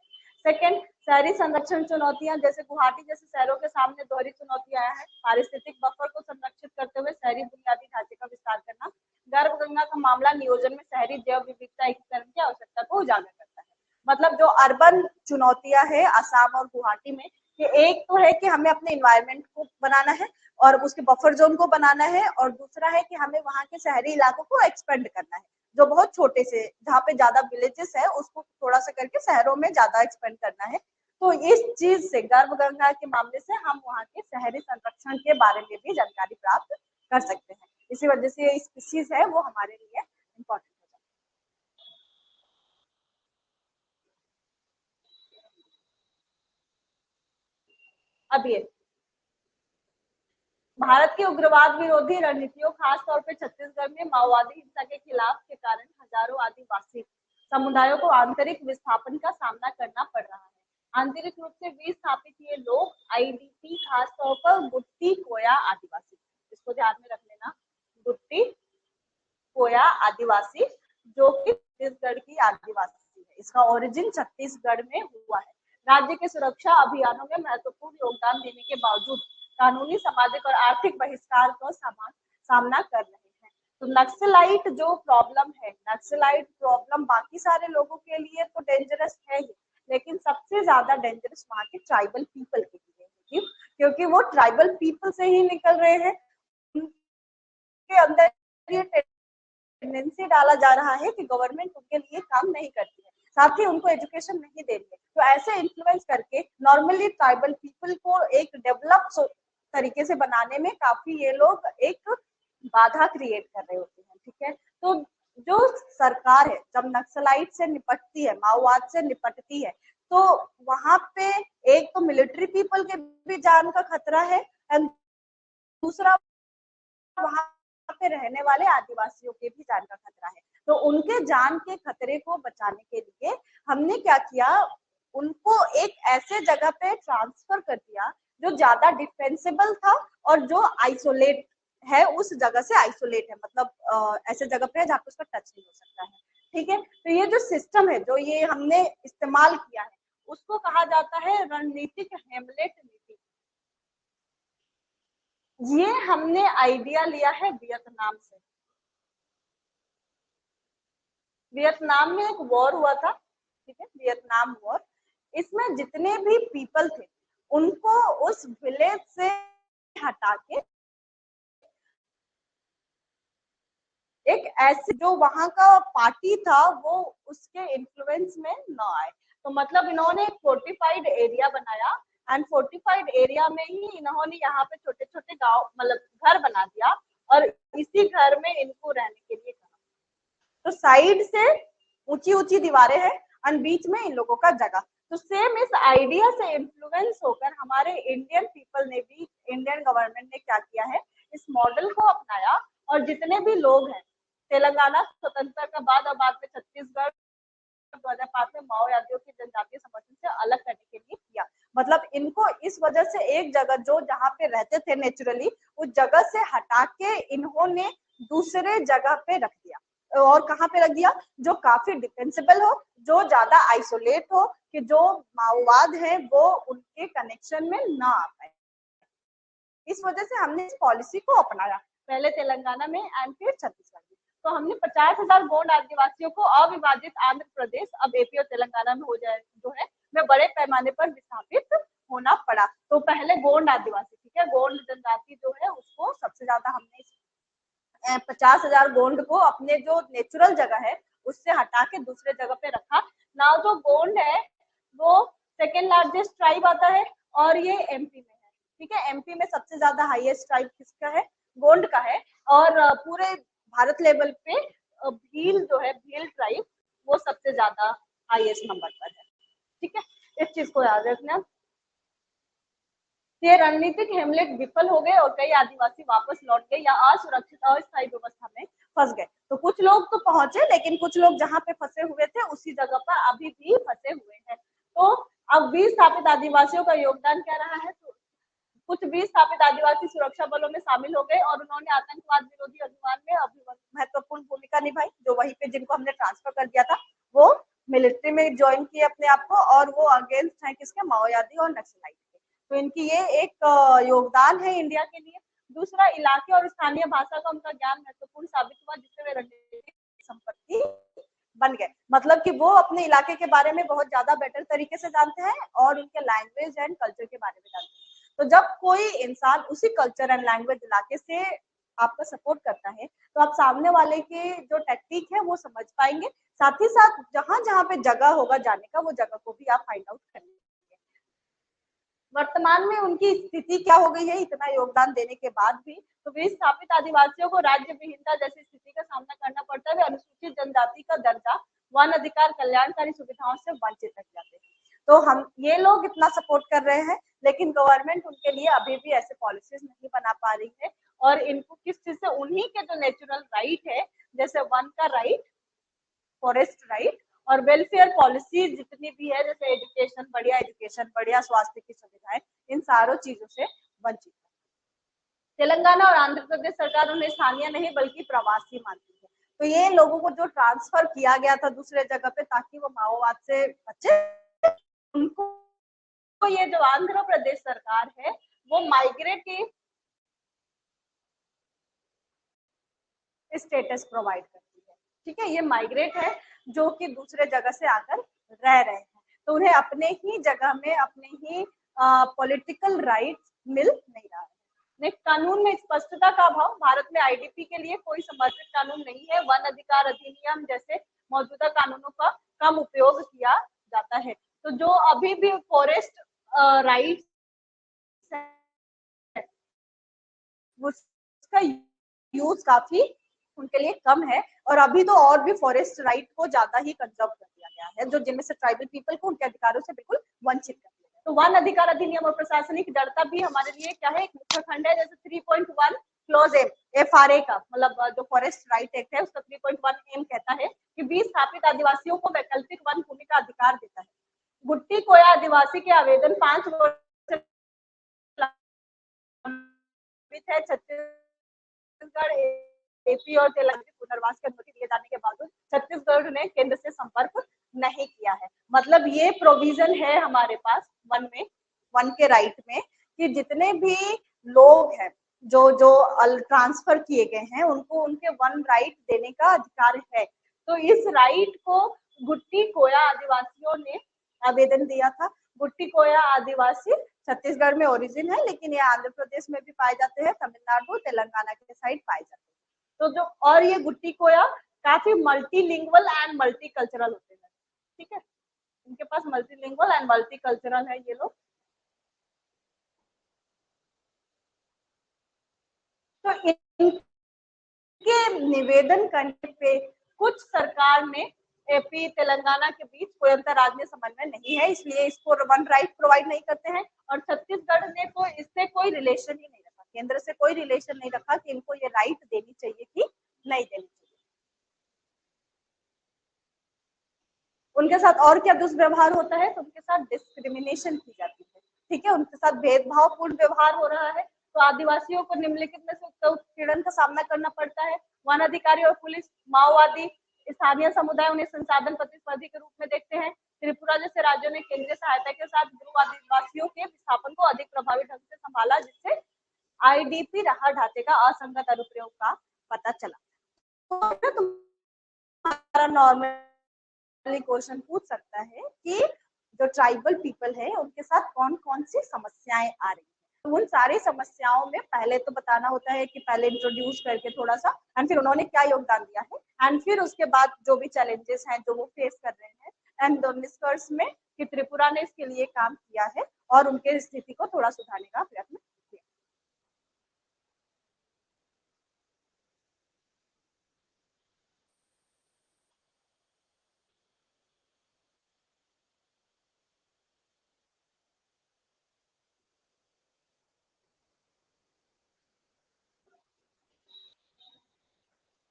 सेकेंड, शहरी संरक्षण चुनौतियां, जैसे गुवाहाटी जैसे शहरों के सामने दोहरी चुनौतियां हैं। पारिस्थितिक बफर को संरक्षित करते हुए शहरी बुनियादी ढांचे का विस्तार करना। गर्भगंगा का मामला नियोजन में शहरी जैव विविधता एकीकरण की आवश्यकता को उजागर करता है। मतलब जो अर्बन चुनौतियां है असम और गुवाहाटी में, कि एक तो है कि हमें अपने इन्वायरमेंट को बनाना है और उसके बफर जोन को बनाना है, और दूसरा है कि हमें वहाँ के शहरी इलाकों को एक्सपेंड करना है, जो बहुत छोटे से, जहाँ पे ज्यादा विलेजेस है उसको थोड़ा सा करके शहरों में ज्यादा एक्सपेंड करना है। तो इस चीज से, गर्भ गंगा के मामले से हम वहाँ के शहरी संरक्षण के बारे में भी जानकारी प्राप्त कर सकते हैं। इसी वजह से ये स्पीसीज है वो हमारे लिए इम्पोर्टेंट हो जाता है। अब ये भारत की उग्रवाद विरोधी रणनीतियों, खास तौर पर छत्तीसगढ़ में माओवादी हिंसा के खिलाफ के कारण हजारों आदिवासी समुदायों को आंतरिक विस्थापन का सामना करना पड़ रहा है। आंतरिक रूप से विस्थापित ये लोग आईडीपी, खास तौर पर गुट्टी कोया आदिवासी, इसको ध्यान में रख लेना, गुट्टी कोया आदिवासी, जो कि छत्तीसगढ़ की आदिवासी है। इसका ओरिजिन छत्तीसगढ़ में हुआ है। राज्य के सुरक्षा अभियानों में महत्वपूर्ण योगदान देने के बावजूद कानूनी, सामाजिक और आर्थिक बहिष्कार का सामना कर रहे हैं। तो नक्सलाइट जो प्रॉब्लम है, नक्सलाइट प्रॉब्लम बाकी सारे लोगों के लिए तो डेंजरस है ही, लेकिन सबसे ज्यादा डेंजरस वहाँ के ट्राइबल पीपल के लिए है। क्योंकि वो ट्राइबल पीपल से ही निकल रहे हैं, उनके अंदर ये टेंडेंसी डाला जा रहा है कि गवर्नमेंट उनके लिए काम नहीं करती है, साथ ही उनको एजुकेशन नहीं दे रही है। तो ऐसे इन्फ्लुएंस करके नॉर्मली ट्राइबल पीपल को एक डेवलप तरीके से बनाने में काफी ये लोग एक बाधा क्रिएट कर रहे होते हैं। ठीक है, तो जो सरकार है जब नक्सलाइट से निपटती है, माओवाद से निपटती है, तो वहां पे एक तो मिलिट्री पीपल के भी जान का खतरा है, एंड दूसरा वहां पे रहने वाले आदिवासियों के भी जान का खतरा है। तो उनके जान के खतरे को बचाने के लिए हमने क्या किया, उनको एक ऐसे जगह पे ट्रांसफर कर दिया जो ज्यादा डिफेंसिबल था और जो आइसोलेट है, उस जगह से आइसोलेट है, मतलब ऐसे जगह पे है जहाँ पे उसका टच नहीं हो सकता है। ठीक है, तो ये जो सिस्टम है, जो ये हमने इस्तेमाल किया है, उसको कहा जाता है रणनीतिक हेमलेट नीति। ये हमने आइडिया लिया है वियतनाम से। वियतनाम में एक वॉर हुआ था, ठीक है, वियतनाम वॉर। इसमें जितने भी पीपल थे उनको उस विलेज से हटा के एक ऐसे जो वहां का पार्टी था वो उसके इन्फ्लुएंस में न आए। तो मतलब इन्होंने एक फोर्टिफाइड एरिया बनाया, एंड फोर्टिफाइड एरिया में ही इन्होंने यहाँ पे छोटे छोटे गांव, मतलब घर बना दिया, और इसी घर में इनको रहने के लिए कहा। तो साइड से ऊंची ऊंची दीवारें हैं और बीच में इन लोगों का जगह। तो सेम इस आइडिया से इन्फ्लुएंस होकर हमारे इंडियन पीपल ने भी, इंडियन गवर्नमेंट ने क्या किया है, इस मॉडल को अपनाया, और जितने भी लोग हैं, तेलंगाना स्वतंत्रता के बाद और बाद में छत्तीसगढ़ 2005 में माओवादियों की जनजातीय समर्थन से अलग करने के लिए किया। मतलब इनको इस वजह से एक जगह जो जहाँ पे रहते थे नेचुरली, उस जगह से हटा के इन्होंने दूसरे जगह पे रख दिया। और कहाँ पे रख दिया, जो काफी डिफेंसिबल हो, जो ज्यादा आइसोलेट हो, कि जो माओवाद है वो उनके कनेक्शन में ना आ पाए। इस वजह से हमने इस पॉलिसी को अपनाया, पहले तेलंगाना में एंड फिर छत्तीसगढ़ में। तो हमने 50,000 गोंड आदिवासियों को अविभाजित आंध्र प्रदेश, अब एपी और तेलंगाना में हो जाए जो है, में बड़े पैमाने पर विस्थापित होना पड़ा। तो पहले गोंड आदिवासी, ठीक है, गोंड जनजाति जो है उसको सबसे ज्यादा हमने 50,000 गोंड को अपने जो नेचुरल जगह है उससे हटा के दूसरे जगह पे रखा। नाउ जो गोंड है वो सेकेंड लार्जेस्ट ट्राइब आता है, और ये एमपी में है। ठीक है, एमपी में सबसे ज्यादा हाईएस्ट ट्राइब किसका है, गोंड का है। और पूरे भारत लेवल पे भील जो है, भील ट्राइब, वो सबसे ज्यादा हाईएस्ट नंबर पर है। ठीक है, इस चीज को याद रखना। ये रणनीतिक हेमलेट विफल हो गए और कई आदिवासी वापस लौट गए या असुरक्षित अस्थायी व्यवस्था में फंस गए। तो कुछ लोग तो पहुंचे, लेकिन कुछ लोग जहाँ पे फंसे हुए थे उसी जगह पर अभी भी फंसे हुए हैं। तो अब विस्थापित आदिवासियों का योगदान क्या रहा है, तो कुछ विस्थापित आदिवासी सुरक्षा बलों में शामिल हो गए और उन्होंने आतंकवाद विरोधी अभियान में महत्वपूर्ण भूमिका निभाई। जो वहीं पे जिनको हमने ट्रांसफर कर दिया था वो मिलिट्री में ज्वाइन किए अपने आप को, और वो अगेंस्ट है किसके, माओवादी और नक्सलाइट। तो इनकी ये एक योगदान है इंडिया के लिए। दूसरा, इलाके और स्थानीय भाषा का उनका ज्ञान महत्वपूर्ण साबित हुआ, जिससे वे रणनीतिक संपत्ति बन गए। मतलब कि वो अपने इलाके के बारे में बहुत ज्यादा बेटर तरीके से जानते हैं और उनके लैंग्वेज एंड कल्चर के बारे में जानते हैं। तो जब कोई इंसान उसी कल्चर एंड लैंग्वेज इलाके से आपका सपोर्ट करता है तो आप सामने वाले के जो टेक्निक है वो समझ पाएंगे, साथ ही साथ जहां जहां पे जगह होगा जाने का वो जगह को भी आप फाइंड आउट करेंगे। वर्तमान में उनकी स्थिति क्या हो गई है इतना योगदान देने के बाद भी, तो विस्थापित आदिवासियों को राज्य विहीनता जैसी स्थिति का सामना करना पड़ता है। अनुसूचित जनजाति का दर्जा, वन अधिकार, कल्याणकारी सुविधाओं से वंचित रह जाते हैं। तो हम ये लोग इतना सपोर्ट कर रहे हैं लेकिन गवर्नमेंट उनके लिए अभी भी ऐसे पॉलिसीज नहीं बना पा रही है और इनको किस चीज से उन्हीं के जो नेचुरल राइट है जैसे वन का राइट, फॉरेस्ट राइट और वेलफेयर पॉलिसी जितनी भी है जैसे एजुकेशन, बढ़िया स्वास्थ्य की सुविधाएं, इन सारों चीजों से वंचित है। तेलंगाना और आंध्र प्रदेश सरकार उन्हें स्थानीय नहीं बल्कि प्रवासी मानती है। तो ये लोगों को जो ट्रांसफर किया गया था दूसरे जगह पे ताकि वो माओवाद से बचे, उनको ये जो आंध्र प्रदेश सरकार है वो माइग्रेट की स्टेटस प्रोवाइड करती है। ठीक है, ये माइग्रेट है जो कि दूसरे जगह से आकर रह रहे हैं, तो उन्हें अपने ही जगह में अपने ही पॉलिटिकल राइट्स मिल नहीं रहा है। नेक्स्ट, कानून में स्पष्टता का अभाव। भारत में आईडीपी के लिए कोई समर्पित कानून नहीं है। वन अधिकार अधिनियम जैसे मौजूदा कानूनों का कम उपयोग किया जाता है। तो जो अभी भी फॉरेस्ट राइट्स उसका यूज काफी उनके लिए कम है और अभी तो और भी फॉरेस्ट राइट को ज्यादा ही कंजर्व कर दिया गया है जो जिनमें से ट्राइबल पीपल को उनके अधिकारों से बिल्कुल वंचित कर दिया है। तो वन अधिकार अधिनियम और प्रशासनिक जड़ता भी हमारे लिए क्या है, एक मुख्य खंड है। जैसे 3.1 क्लोज एम एफआरए का मतलब जो फॉरेस्ट राइट एक्ट है उसका 3.1 एम कहता है कि विस्थापित आदिवासियों को वैकल्पिक वन भूमि का अधिकार देता है। गुट्टी कोया आदिवासी के आवेदन 5 वर्ष है। छत्तीसगढ़, एपी और तेलंगाना पुनर्वास की अनुमति दिए जाने के बावजूद छत्तीसगढ़ ने केंद्र से संपर्क नहीं किया है। मतलब ये प्रोविजन है हमारे पास वन में, वन के राइट में कि जितने भी लोग हैं जो जो ट्रांसफर किए गए हैं उनको उनके वन राइट देने का अधिकार है। तो इस राइट को गुट्टी कोया आदिवासियों ने आवेदन दिया था। गुट्टी कोया आदिवासी छत्तीसगढ़ में ओरिजिन है लेकिन ये आंध्र प्रदेश में भी पाए जाते हैं, तमिलनाडु, तेलंगाना के साइड पाए जाते हैं। तो जो और ये गुट्टी कोया काफी मल्टीलिंगुअल एंड मल्टीकल्चरल होते हैं। ठीक है, इनके पास मल्टीलिंगुअल एंड मल्टीकल्चरल है ये लोग। तो इनके निवेदन करने पे कुछ सरकार में एपी तेलंगाना के बीच कोई अंतर्राज्यीय समन्वय नहीं है, इसलिए इसको वन राइट प्रोवाइड नहीं करते हैं और छत्तीसगढ़ ने तो इससे कोई रिलेशन ही नहीं रखा, केंद्र से कोई रिलेशन नहीं रखा कि इनको ये राइट देनी चाहिए कि नहीं देनी चाहिए। उनके साथ और क्या दुष्व्यवहार होता है, तो उनके साथ डिस्क्रिमिनेशन की जाती है। ठीक है, उनके साथ भेदभावपूर्ण व्यवहार हो रहा है। तो आदिवासियों को निम्नलिखित में से उत्पीड़न का सामना करना पड़ता है। वन अधिकारी और पुलिस, माओवादी, स्थानीय समुदाय उन्हें संसाधन प्रतिस्पर्धी के रूप में देखते हैं। त्रिपुरा जैसे राज्यों ने केंद्रीय सहायता के साथ गुरु आदिवासियों के विस्थापन को अधिक प्रभावी ढंग से संभाला, जिससे आईडीपी राहत ढांचे का असंगत अनुप्रयोग का पता चला। तो तुम्हारा नॉर्मल क्वेश्चन पूछ सकता है कि जो ट्राइबल पीपल है उनके साथ कौन कौन सी समस्याएं आ रही है। तो उन सारी समस्याओं में पहले तो बताना होता है कि पहले इंट्रोड्यूस करके थोड़ा सा एंड फिर उन्होंने क्या योगदान दिया है एंड फिर उसके बाद जो भी चैलेंजेस हैं जो वो फेस कर रहे हैं एंड निष्कर्ष में कि त्रिपुरा ने इसके लिए काम किया है और उनके स्थिति को थोड़ा सुधारने का प्रयत्न किया।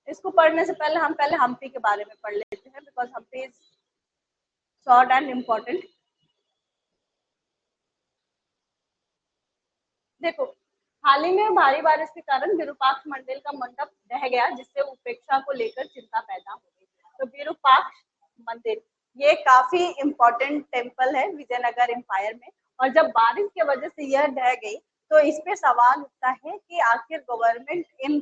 इसको पढ़ने से पहले हम हम्पी के बारे में पढ़ लेते हैं because Hampi is short and important. देखो, हाल ही में भारी बारिश के कारण विरूपाक्ष मंदिर का मंडप ढह गया जिससे उपेक्षा को लेकर चिंता पैदा हो गई। तो विरूपाक्ष मंदिर ये काफी इम्पोर्टेंट टेम्पल है विजयनगर एम्पायर में और जब बारिश की वजह से यह ढह गई तो इस पे सवाल उठता है कि आखिर गवर्नमेंट इन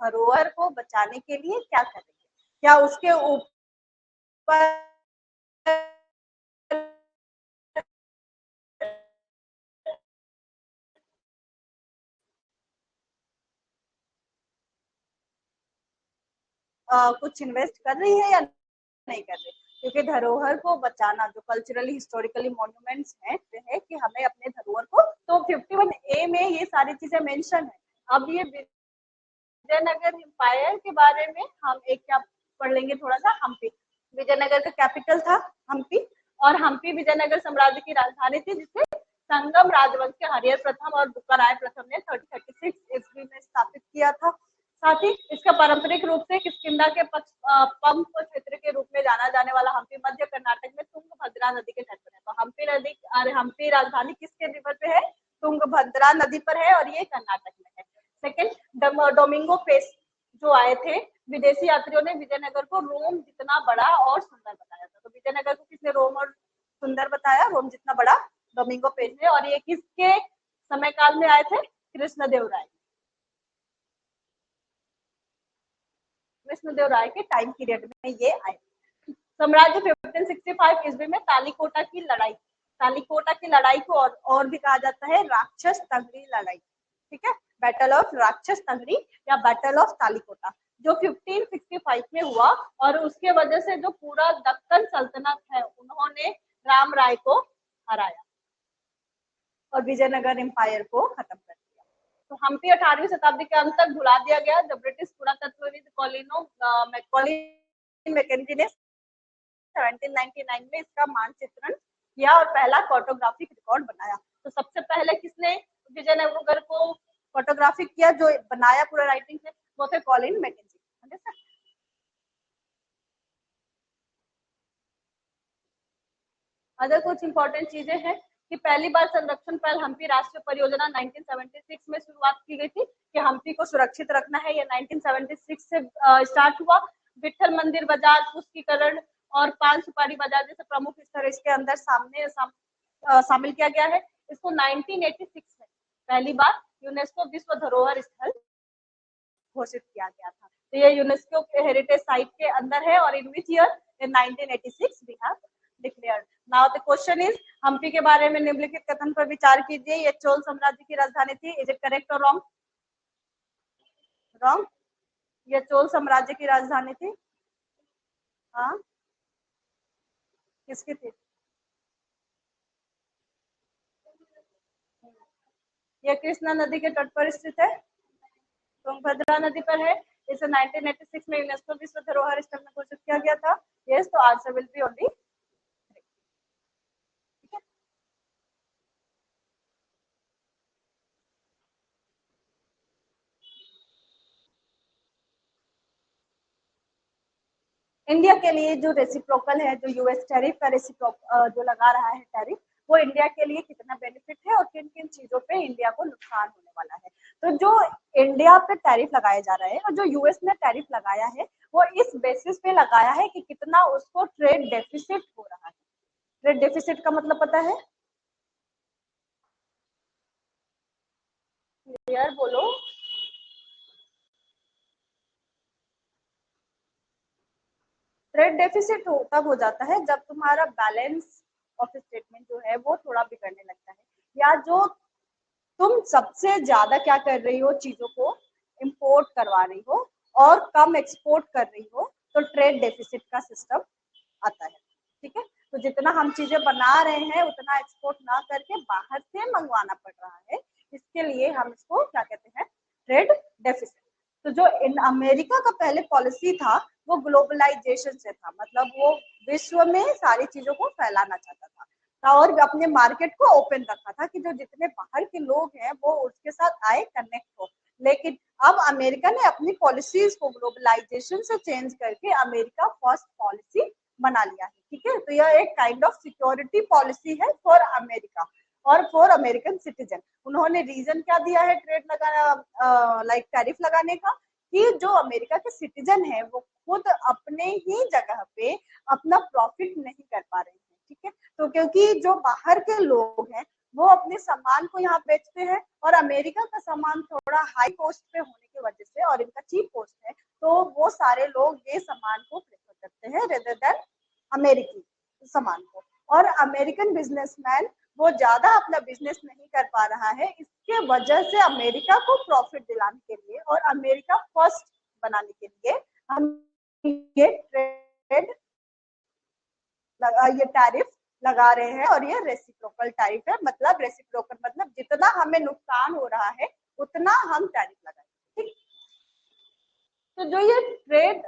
धरोहर को बचाने के लिए क्या करेगी, क्या उसके ऊपर कुछ इन्वेस्ट कर रही है या नहीं कर रही, क्योंकि धरोहर को बचाना, जो कल्चरली हिस्टोरिकली मॉन्यूमेंट्स हैं, है कि हमें अपने धरोहर को, तो 51A में ये सारी चीजें मेंशन है। अब ये विजयनगर एम्पायर के बारे में हम एक क्या पढ़ लेंगे थोड़ा सा। हम्पी, विजयनगर का कैपिटल था हम्पी, और हम्पी विजयनगर साम्राज्य की राजधानी थी, जिसे संगम राजवंश के हरिहर प्रथम और बुक्काराय प्रथम ने 1336 ईस्वी में स्थापित किया था। साथ ही इसका पारंपरिक रूप से किष्किंधा के पंप क्षेत्र के रूप में जाना जाने वाला हम्पी मध्य कर्नाटक में तुंगभद्रा नदी के तट पर है। तो हम्पी नदी, अरे हम्पी राजधानी किसके रिवर पे है? तुंगभद्रा नदी पर है, और ये कर्नाटक में है। सेकंड, डोमिंगो फेस जो आए थे विदेशी यात्रियों ने विजयनगर को रोम जितना बड़ा और सुंदर बताया था। तो विजयनगर को किसने रोम और सुंदर बताया? रोम जितना बड़ा डोमिंगो फेस ने। और ये किसके समय काल में आए थे? कृष्णदेवराय, कृष्णदेवराय के टाइम पीरियड में ये आए। साम्राज्य 1565 ईस्वी में तालीकोटा की लड़ाई, तालीकोटा की लड़ाई को और भी कहा जाता है राक्षस तंगरी लड़ाई, ठीक है, बैटल ऑफ राक्षस तंगरी या बैटल ऑफ तालीकोटा, जो 1565 में हुआ। और उसके वजह से जो पूरा दक्कन सल्तनत है, उन्होंने राम राय को हराया और विजयनगर एम्पायर को खत्म कर दिया। तो हम्पी 18वीं शताब्दी के अंत तक भुला दिया गया, जब ब्रिटिश पुरातत्वविद कॉलिन मैकेंजी ने 1799 में इसका मानचित्रण किया और पहला कार्टोग्राफिक रिकॉर्ड बनाया। तो सबसे पहले किसने विजयनगर को फोटोग्राफिक किया, जो बनाया पूरा राइटिंग से, वो थे कॉलिन मैकेंजी। अदर कुछ इंपॉर्टेंट चीजें हैं कि पहली बार संरक्षण पहल हम्पी राष्ट्रीय परियोजना 1976 में शुरुआत की गई थी कि हम्पी को सुरक्षित रखना है। ये 1976 से स्टार्ट हुआ। विठल मंदिर बाजार, पुष्टिकरण और पान सुपारी बाजार जैसे प्रमुख स्थल इसके अंदर शामिल किया गया है। इसको 1986 में पहली बार यूनेस्को विश्व धरोहर स्थल घोषित किया गया था। तो ये यूनेस्को के हेरिटेज साइट के अंदर है। और in which year? In 1986 we have declared. Now the question is, Hampi के बारे में निम्नलिखित कथन पर विचार कीजिए। ये चोल साम्राज्य की राजधानी थी। इज इट करेक्ट और रॉन्ग? रॉन्ग। ये चोल साम्राज्य की राजधानी थी। हाँ, किसकी थी? ये कृष्णा नदी के तट पर स्थित है, तुंगभद्रा नदी पर है। इसे 1986 में यूनेस्को विश्व धरोहर स्थल में घोषित किया गया था। यस, तो answer will be only. India के लिए जो रेसिप्रोकल है, जो यूएस टैरिफ का जो लगा रहा है टैरिफ, वो इंडिया के लिए कितना बेनिफिट है और किन किन चीजों पे इंडिया को नुकसान होने वाला है। तो जो इंडिया पे टैरिफ लगाया जा रहा है और जो यूएस ने टैरिफ लगाया है, वो इस बेसिस पे लगाया है कि कितना उसको ट्रेड डेफिसिट हो रहा है। ट्रेड डेफिसिट का मतलब पता है? यार बोलो। ट्रेड डेफिसिट तब हो जाता है जब तुम्हारा बैलेंस ऑफ स्टेटमेंट जो है वो थोड़ा बिगड़ने लगता है, या जो तुम सबसे ज्यादा क्या कर रही हो, चीजों को इंपोर्ट करवा रही हो और कम एक्सपोर्ट कर रही हो, तो ट्रेड डेफिसिट का सिस्टम आता है। ठीक है, तो जितना हम चीजें बना रहे हैं उतना एक्सपोर्ट ना करके बाहर से मंगवाना पड़ रहा है, इसके लिए हम इसको क्या कहते हैं? Trade deficit. तो जो इन अमेरिका का पहले पॉलिसी था वो ग्लोबलाइजेशन से था, मतलब वो विश्व में सारी चीजों को फैलाना चाहता था और अपने मार्केट को ओपन रखा था कि जो जितने बाहर के लोग हैं वो उसके साथ आए, कनेक्ट हो। लेकिन अब अमेरिका ने अपनी पॉलिसीज को ग्लोबलाइजेशन से चेंज करके अमेरिका फर्स्ट पॉलिसी बना लिया है। ठीक है, तो यह एक काइंड ऑफ सिक्योरिटी पॉलिसी है फॉर अमेरिका और फॉर अमेरिकन सिटीजन। उन्होंने रीजन क्या दिया है ट्रेड लगाना, लाइक टैरिफ लगाने का, कि जो अमेरिका के सिटीजन है वो खुद अपने ही जगह पे अपना प्रॉफिट नहीं कर पा रहे हैं। ठीक है, तो क्योंकि जो बाहर के लोग हैं वो अपने सामान को यहाँ बेचते हैं और अमेरिका का सामान थोड़ा हाई कॉस्ट पे होने की वजह से और इनका चीप कॉस्ट है, तो वो सारे लोग ये सामान को प्रेफर करते हैं रेदर देन अमेरिकी सामान को। और अमेरिकन बिजनेसमैन वो ज्यादा अपना बिजनेस नहीं कर पा रहा है, इसके वजह से अमेरिका को प्रॉफिट दिलाने के लिए और अमेरिका फर्स्ट बनाने के लिए हम ये टैरिफ लगा रहे हैं और ये रेसिप्रोकल टैरिफ है। मतलब रेसिप्रोकल मतलब जितना हमें नुकसान हो रहा है उतना हम टैरिफ लगाएंगे, ठीक। तो जो ये ट्रेड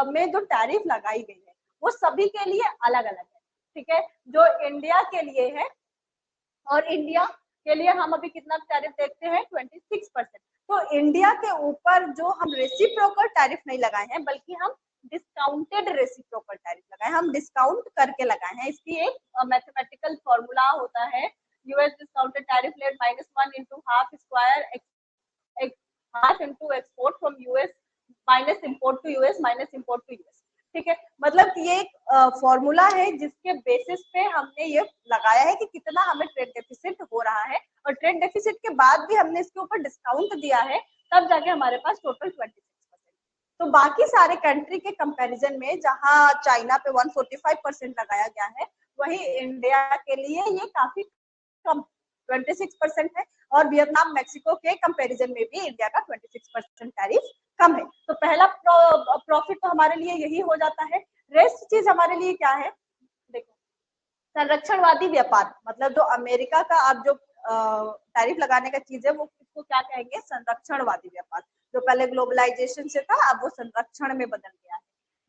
में जो टैरिफ लगाई गई है वो सभी के लिए अलग अलग है, ठीक है। जो इंडिया के लिए है, और इंडिया के लिए हम अभी कितना टैरिफ देखते हैं 26%। तो इंडिया के ऊपर जो हम रेसिप्रोकल टैरिफ नहीं लगाए हैं बल्कि हम डिस्काउंटेड रेसिप्रोकल टैरिफ लगाए, हम डिस्काउंट करके लगाए हैं। इसकी एक मैथमेटिकल फॉर्मूला होता है, US discounted tariff rate -1 into half square half into export from US minus import to US minus import to US, ठीक है। मतलब कि ये एक फॉर्मूला है जिसके बेसिस पे हमने ये लगाया है कि कितना हमें ट्रेड डेफिसिट हो रहा है, और ट्रेड डेफिसिट के बाद भी हमने इसके ऊपर डिस्काउंट दिया है, तब जाके हमारे पास टोटल 26%। तो बाकी सारे कंट्री के कंपैरिजन में जहां चाइना पे 145% लगाया गया है, वही इंडिया के लिए ये काफी कम 26% है, और वियतनाम मैक्सिको के कंपैरिजन में भी इंडिया का 26% टैरिफ कम है। तो पहला प्रॉफिट तो हमारे लिए यही हो जाता है। रेस्ट चीज हमारे लिए क्या है, देखो, संरक्षणवादी व्यापार, मतलब जो अमेरिका का अब जो टैरिफ लगाने का चीज है वो इसको क्या कहेंगे, संरक्षणवादी व्यापार। जो पहले ग्लोबलाइजेशन से था अब वो संरक्षण में बदल गया है।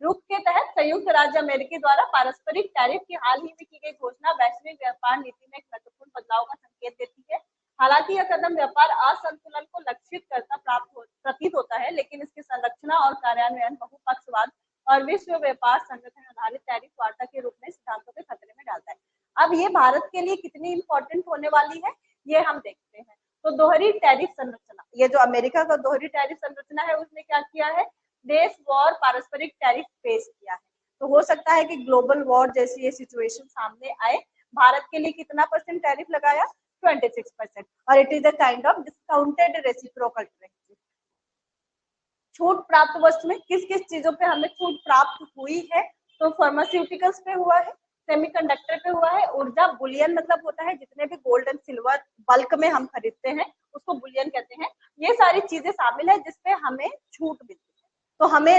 रुख के तहत संयुक्त राज्य अमेरिकी द्वारा पारस्परिक टैरिफ की हाल ही में की गई घोषणा वैश्विक व्यापार नीति में एक महत्वपूर्ण बदलाव का संकेत देती है। हालांकि यह कदम व्यापार असंतुलन को लक्षित करता प्रतीत होता है, लेकिन इसकी संरचना और कार्यान्वयन बहुपक्षवाद और विश्व व्यापार संगठन आधारित टैरिफ वार्ता के रूप में सिद्धांतों के खतरे में डालता है। अब ये भारत के लिए कितनी इंपॉर्टेंट होने वाली है ये हम देखते हैं। तो दोहरी टैरिफ संरचना, ये जो अमेरिका का दोहरी टैरिफ संरचना है उसने क्या किया है, देश वॉर पारस्परिक टैरिफ पेश किया है। तो हो सकता है कि ग्लोबल वॉर जैसी ये सिचुएशन सामने आए, भारत के लिए कितना परसेंट टैरिफ लगाया, 26%, और it is a kind of discounted reciprocal tariff. छूट प्राप्त वस्तु में किस किस चीजों पे हमें छूट प्राप्त हुई है, तो फार्मास्यूटिकल्स पे हुआ है, सेमीकंडक्टर पे हुआ है, ऊर्जा, बुलियन मतलब होता है जितने भी गोल्ड एंड सिल्वर बल्क में हम खरीदते हैं उसको बुलियन कहते हैं, ये सारी चीजें शामिल है जिसपे हमें छूट मिलती है। तो हमें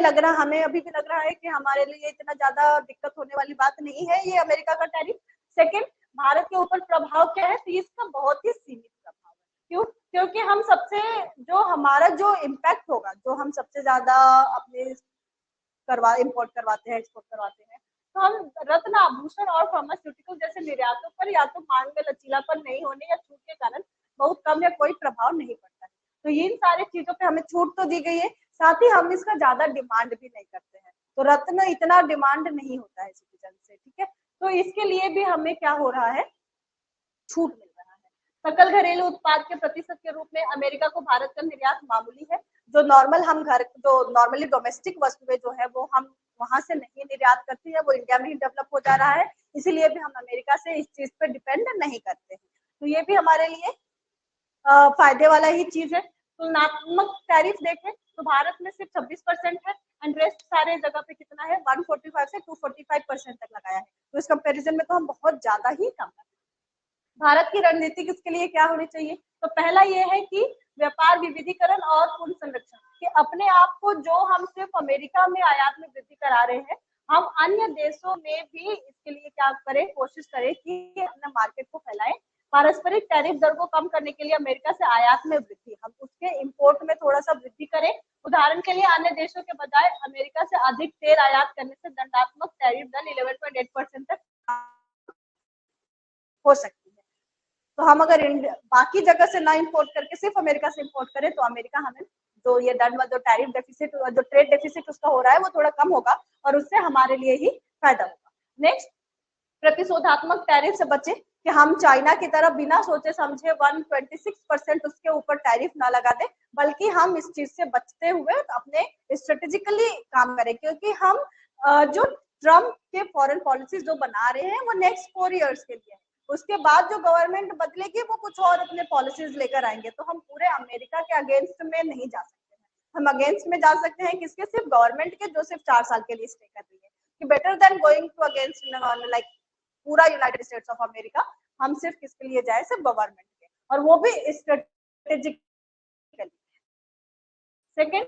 अभी भी लग रहा है कि हमारे लिए इतना ज्यादा दिक्कत होने वाली बात नहीं है ये अमेरिका का टैरिफ। सेकेंड, भारत के ऊपर प्रभाव क्या है, तो इसका बहुत ही सीमित प्रभाव है। क्यों, क्योंकि हम सबसे जो हमारा जो इम्पैक्ट होगा, जो हम सबसे ज्यादा अपने इंपोर्ट करवाते हैं, एक्सपोर्ट करवाते हैं, तो हम रत्न आभूषण और फार्मास्यूटिकल जैसे निर्यातों पर या तो मांग में लचीलापन नहीं होने या छूट के कारण बहुत कम या कोई प्रभाव नहीं पड़ता है। तो इन सारी चीजों पे हमें छूट तो दी गई है, साथ ही हम इसका ज्यादा डिमांड भी नहीं करते हैं, तो रत्न इतना डिमांड नहीं होता है सिटीजन से, ठीक है। तो इसके लिए भी हमें क्या हो रहा है, छूट मिल रहा है। सकल घरेलू उत्पाद के प्रतिशत के रूप में अमेरिका को भारत का निर्यात मामूली है। जो नॉर्मली डोमेस्टिक वस्तुएं जो है वो हम वहां से नहीं निर्यात करती है, वो इंडिया में ही डेवलप हो जा रहा है, इसीलिए भी हम अमेरिका से इस चीज पे डिपेंड नहीं करते हैं। तो ये भी हमारे लिए फायदे वाला ही चीज है। तुलनात्मक टैरिफ देखें तो भारत में सिर्फ 26% है, एंड रेस्ट सारे जगह पे कितना है, 145 से 245% तक लगाया है। तो इस कंपेरिजन में तो हम बहुत ज्यादा ही कम है। भारत की रणनीति किसके लिए क्या होनी चाहिए, तो पहला ये है कि व्यापार विविधीकरण और पूर्ण संरक्षण, कि अपने आप को जो हम सिर्फ अमेरिका में आयात में वृद्धि करा रहे हैं, हम अन्य देशों में भी इसके लिए क्या करें, कोशिश करें कि अपने मार्केट को फैलाएं। पारस्परिक टैरिफ दर को कम करने के लिए अमेरिका से आयात में वृद्धि, हम उसके इंपोर्ट में थोड़ा सा वृद्धि करें। उदाहरण के लिए अन्य देशों के बजाय अमेरिका से अधिक तेल आयात करने से दंडात्मक टैरिफ दर 11.8% तक हो सकती है। तो हम अगर बाकी जगह से ना इंपोर्ट करके सिर्फ अमेरिका से इंपोर्ट करें तो अमेरिका हमें जो ये दंड जो टैरिफ डेफिसिट जो ट्रेड डेफिसिट उसका हो रहा है वो थोड़ा कम होगा, और उससे हमारे लिए ही फायदा होगा। नेक्स्ट, प्रतिशोधात्मक टैरिफ से बचे, कि हम चाइना की तरफ बिना सोचे समझे 126% उसके ऊपर टैरिफ ना लगा दे, बल्कि हम इस चीज से बचते हुए अपने स्ट्रेटेजिकली काम करें, क्योंकि हम जो ट्रम्प के फॉरेन पॉलिसीज जो बना रहे हैं वो नेक्स्ट 4 इयर्स के लिए है। उसके बाद जो गवर्नमेंट बदलेगी वो कुछ और अपने पॉलिसीज लेकर आएंगे, तो हम पूरे अमेरिका के अगेंस्ट में नहीं जा सकते हैं। हम अगेंस्ट में जा सकते हैं किसके, सिर्फ गवर्नमेंट के जो सिर्फ 4 साल के लिए स्टे कर रही है, कि better than going to against like पूरा यूनाइटेड स्टेट्स ऑफ अमेरिका, हम सिर्फ किसके लिए जाए, सिर्फ गवर्नमेंट के, और वो भी स्ट्रेटेजिकली। सेकेंड,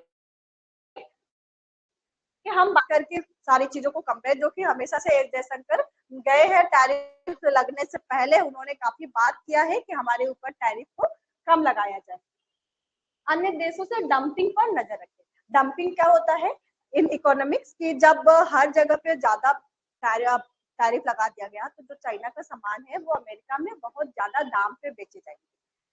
कि हम करके सारी चीजों को कंपेयर, जो कि हमेशा से एस जयशंकर गए हैं टैरिफ लगने से पहले उन्होंने काफी बात किया है कि हमारे ऊपर टैरिफ को कम लगाया जाए। अन्य देशों से डंपिंग पर नजर रखें। डंपिंग क्या होता है इन इकोनॉमिक्स की, जब हर जगह पे ज्यादा टैरिफ लगा दिया गया तो जो चाइना का सामान है वो अमेरिका में बहुत ज्यादा दाम पे बेचे जाएंगे,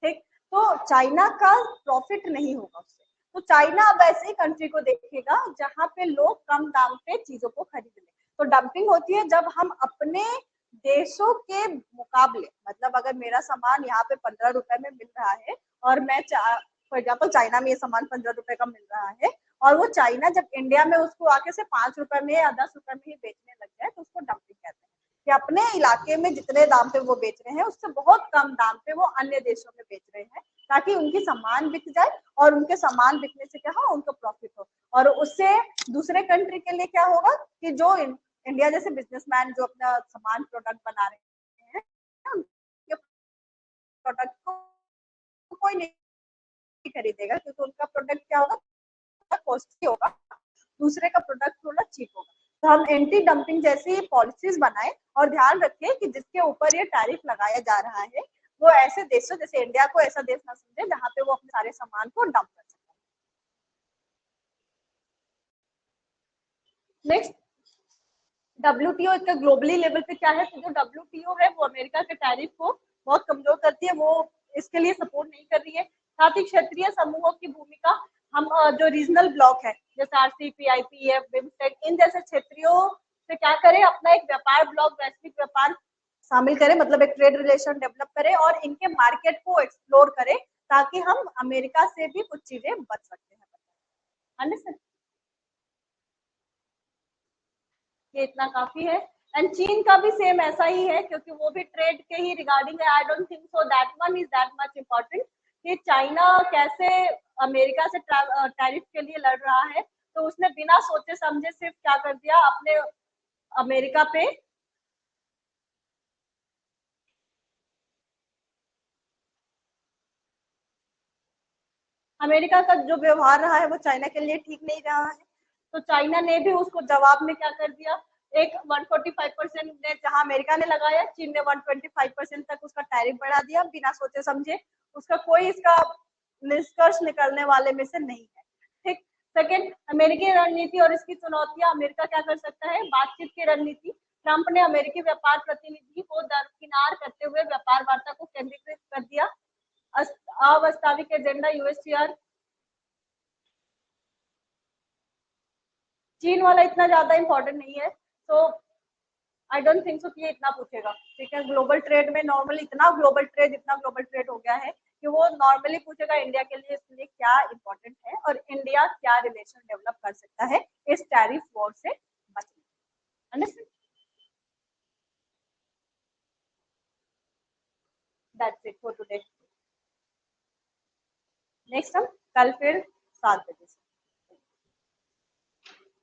ठीक, तो चाइना का प्रॉफिट नहीं होगा उससे। तो चाइना अब ऐसे कंट्री को देखेगा जहां पे लोग कम दाम पे चीजों को खरीद ले। तो डंपिंग होती है जब हम अपने देशों के मुकाबले, मतलब अगर मेरा सामान यहाँ पे 15 रुपए में मिल रहा है और मैं फॉर एग्जाम्पल चाइना में ये सामान 15 रुपए का मिल रहा है और वो चाइना जब इंडिया में उसको आके से 5 रुपए में या 10 रुपए में ही बेचने लग जाए तो उसको डंपिंग कहते हैं, कि अपने इलाके में जितने दाम पे वो बेच रहे हैं उससे बहुत कम दाम पे वो अन्य देशों में बेच रहे हैं ताकि उनकी सामान बिक जाए और उनके सामान बिकने से क्या हो, उनको प्रॉफिट हो। और उससे दूसरे कंट्री के लिए क्या होगा कि जो इंडिया जैसे बिजनेसमैन जो अपना सामान प्रोडक्ट बना रहे हैं, प्रोडक्ट को कोई नहीं खरीदेगा क्योंकि उनका प्रोडक्ट क्या होगा, कॉस्टली होगा, दूसरे का प्रोडक्ट थोड़ा चीप होगा। तो हम एंटी डंपिंग जैसी पॉलिसीज बनाएं और ध्यान रखें कि जिसके ऊपर ये टैरिफ लगाया जा रहा है वो ऐसे देशों जैसे इंडिया को ऐसा देश ना समझे जहाँ पे वो अपने सारे सामान को डंप कर सकते हैं। नेक्स्ट, डब्ल्यूटीओ इसका ग्लोबली लेवल पे क्या है, तो जो डब्ल्यूटीओ है वो अमेरिका के टैरिफ को बहुत कमजोर करती है, वो इसके लिए सपोर्ट नहीं कर रही है। साथ ही क्षेत्रीय समूहों की भूमिका, हम जो रीजनल ब्लॉक है जैसे आरसीपी, आईपीएफ, बिम्स्टेक, इन जैसे क्षेत्रीयों से क्या करें, अपना एक व्यापार ब्लॉक, वैश्विक व्यापार शामिल करें, मतलब एक ट्रेड रिलेशन डेवलप करें और इनके मार्केट को एक्सप्लोर करें ताकि हम अमेरिका से भी कुछ चीजें बच सकते हैं। अंडरस्टैंड, ये इतना काफी है। एंड चीन का भी सेम ऐसा ही है क्योंकि वो भी ट्रेड के ही रिगार्डिंग है। I don't think so that one is that much important कि चाइना कैसे अमेरिका से टैरिफ के लिए लड़ रहा है, तो उसने बिना सोचे समझे सिर्फ क्या कर दिया, अपने अमेरिका पे अमेरिका का जो व्यवहार रहा है वो चाइना के लिए ठीक नहीं रहा है। तो चाइना ने भी उसको जवाब में क्या कर दिया, एक 145% ने जहां अमेरिका ने लगाया, चीन ने 125% तक उसका टैरिफ बढ़ा दिया बिना सोचे समझे। उसका कोई इसका निष्कर्ष निकलने वाले में से नहीं है, ठीक। सेकेंड, अमेरिकी रणनीति और इसकी चुनौतियां, अमेरिका क्या कर सकता है, बातचीत की रणनीति। ट्रंप ने अमेरिकी व्यापार प्रतिनिधि को दरकिनार करते हुए व्यापार वार्ता को केंद्रीकृत कर दिया। अवास्तविक एजेंडा, यूएसटीआर, चीन वाला इतना ज्यादा इंपॉर्टेंट नहीं है, तो आई डोंट थिंक सो कि ये इतना पूछेगा, ठीक है। ग्लोबल ट्रेड में नॉर्मली इतना ग्लोबल ट्रेड हो गया है कि वो नॉर्मली पूछेगा इंडिया के लिए इसके लिए क्या इंपॉर्टेंट है और इंडिया क्या रिलेशन डेवलप कर सकता है इस टैरिफ वॉर से बचने। Understand, that's it for today. Next हम कल फिर 7 बजे से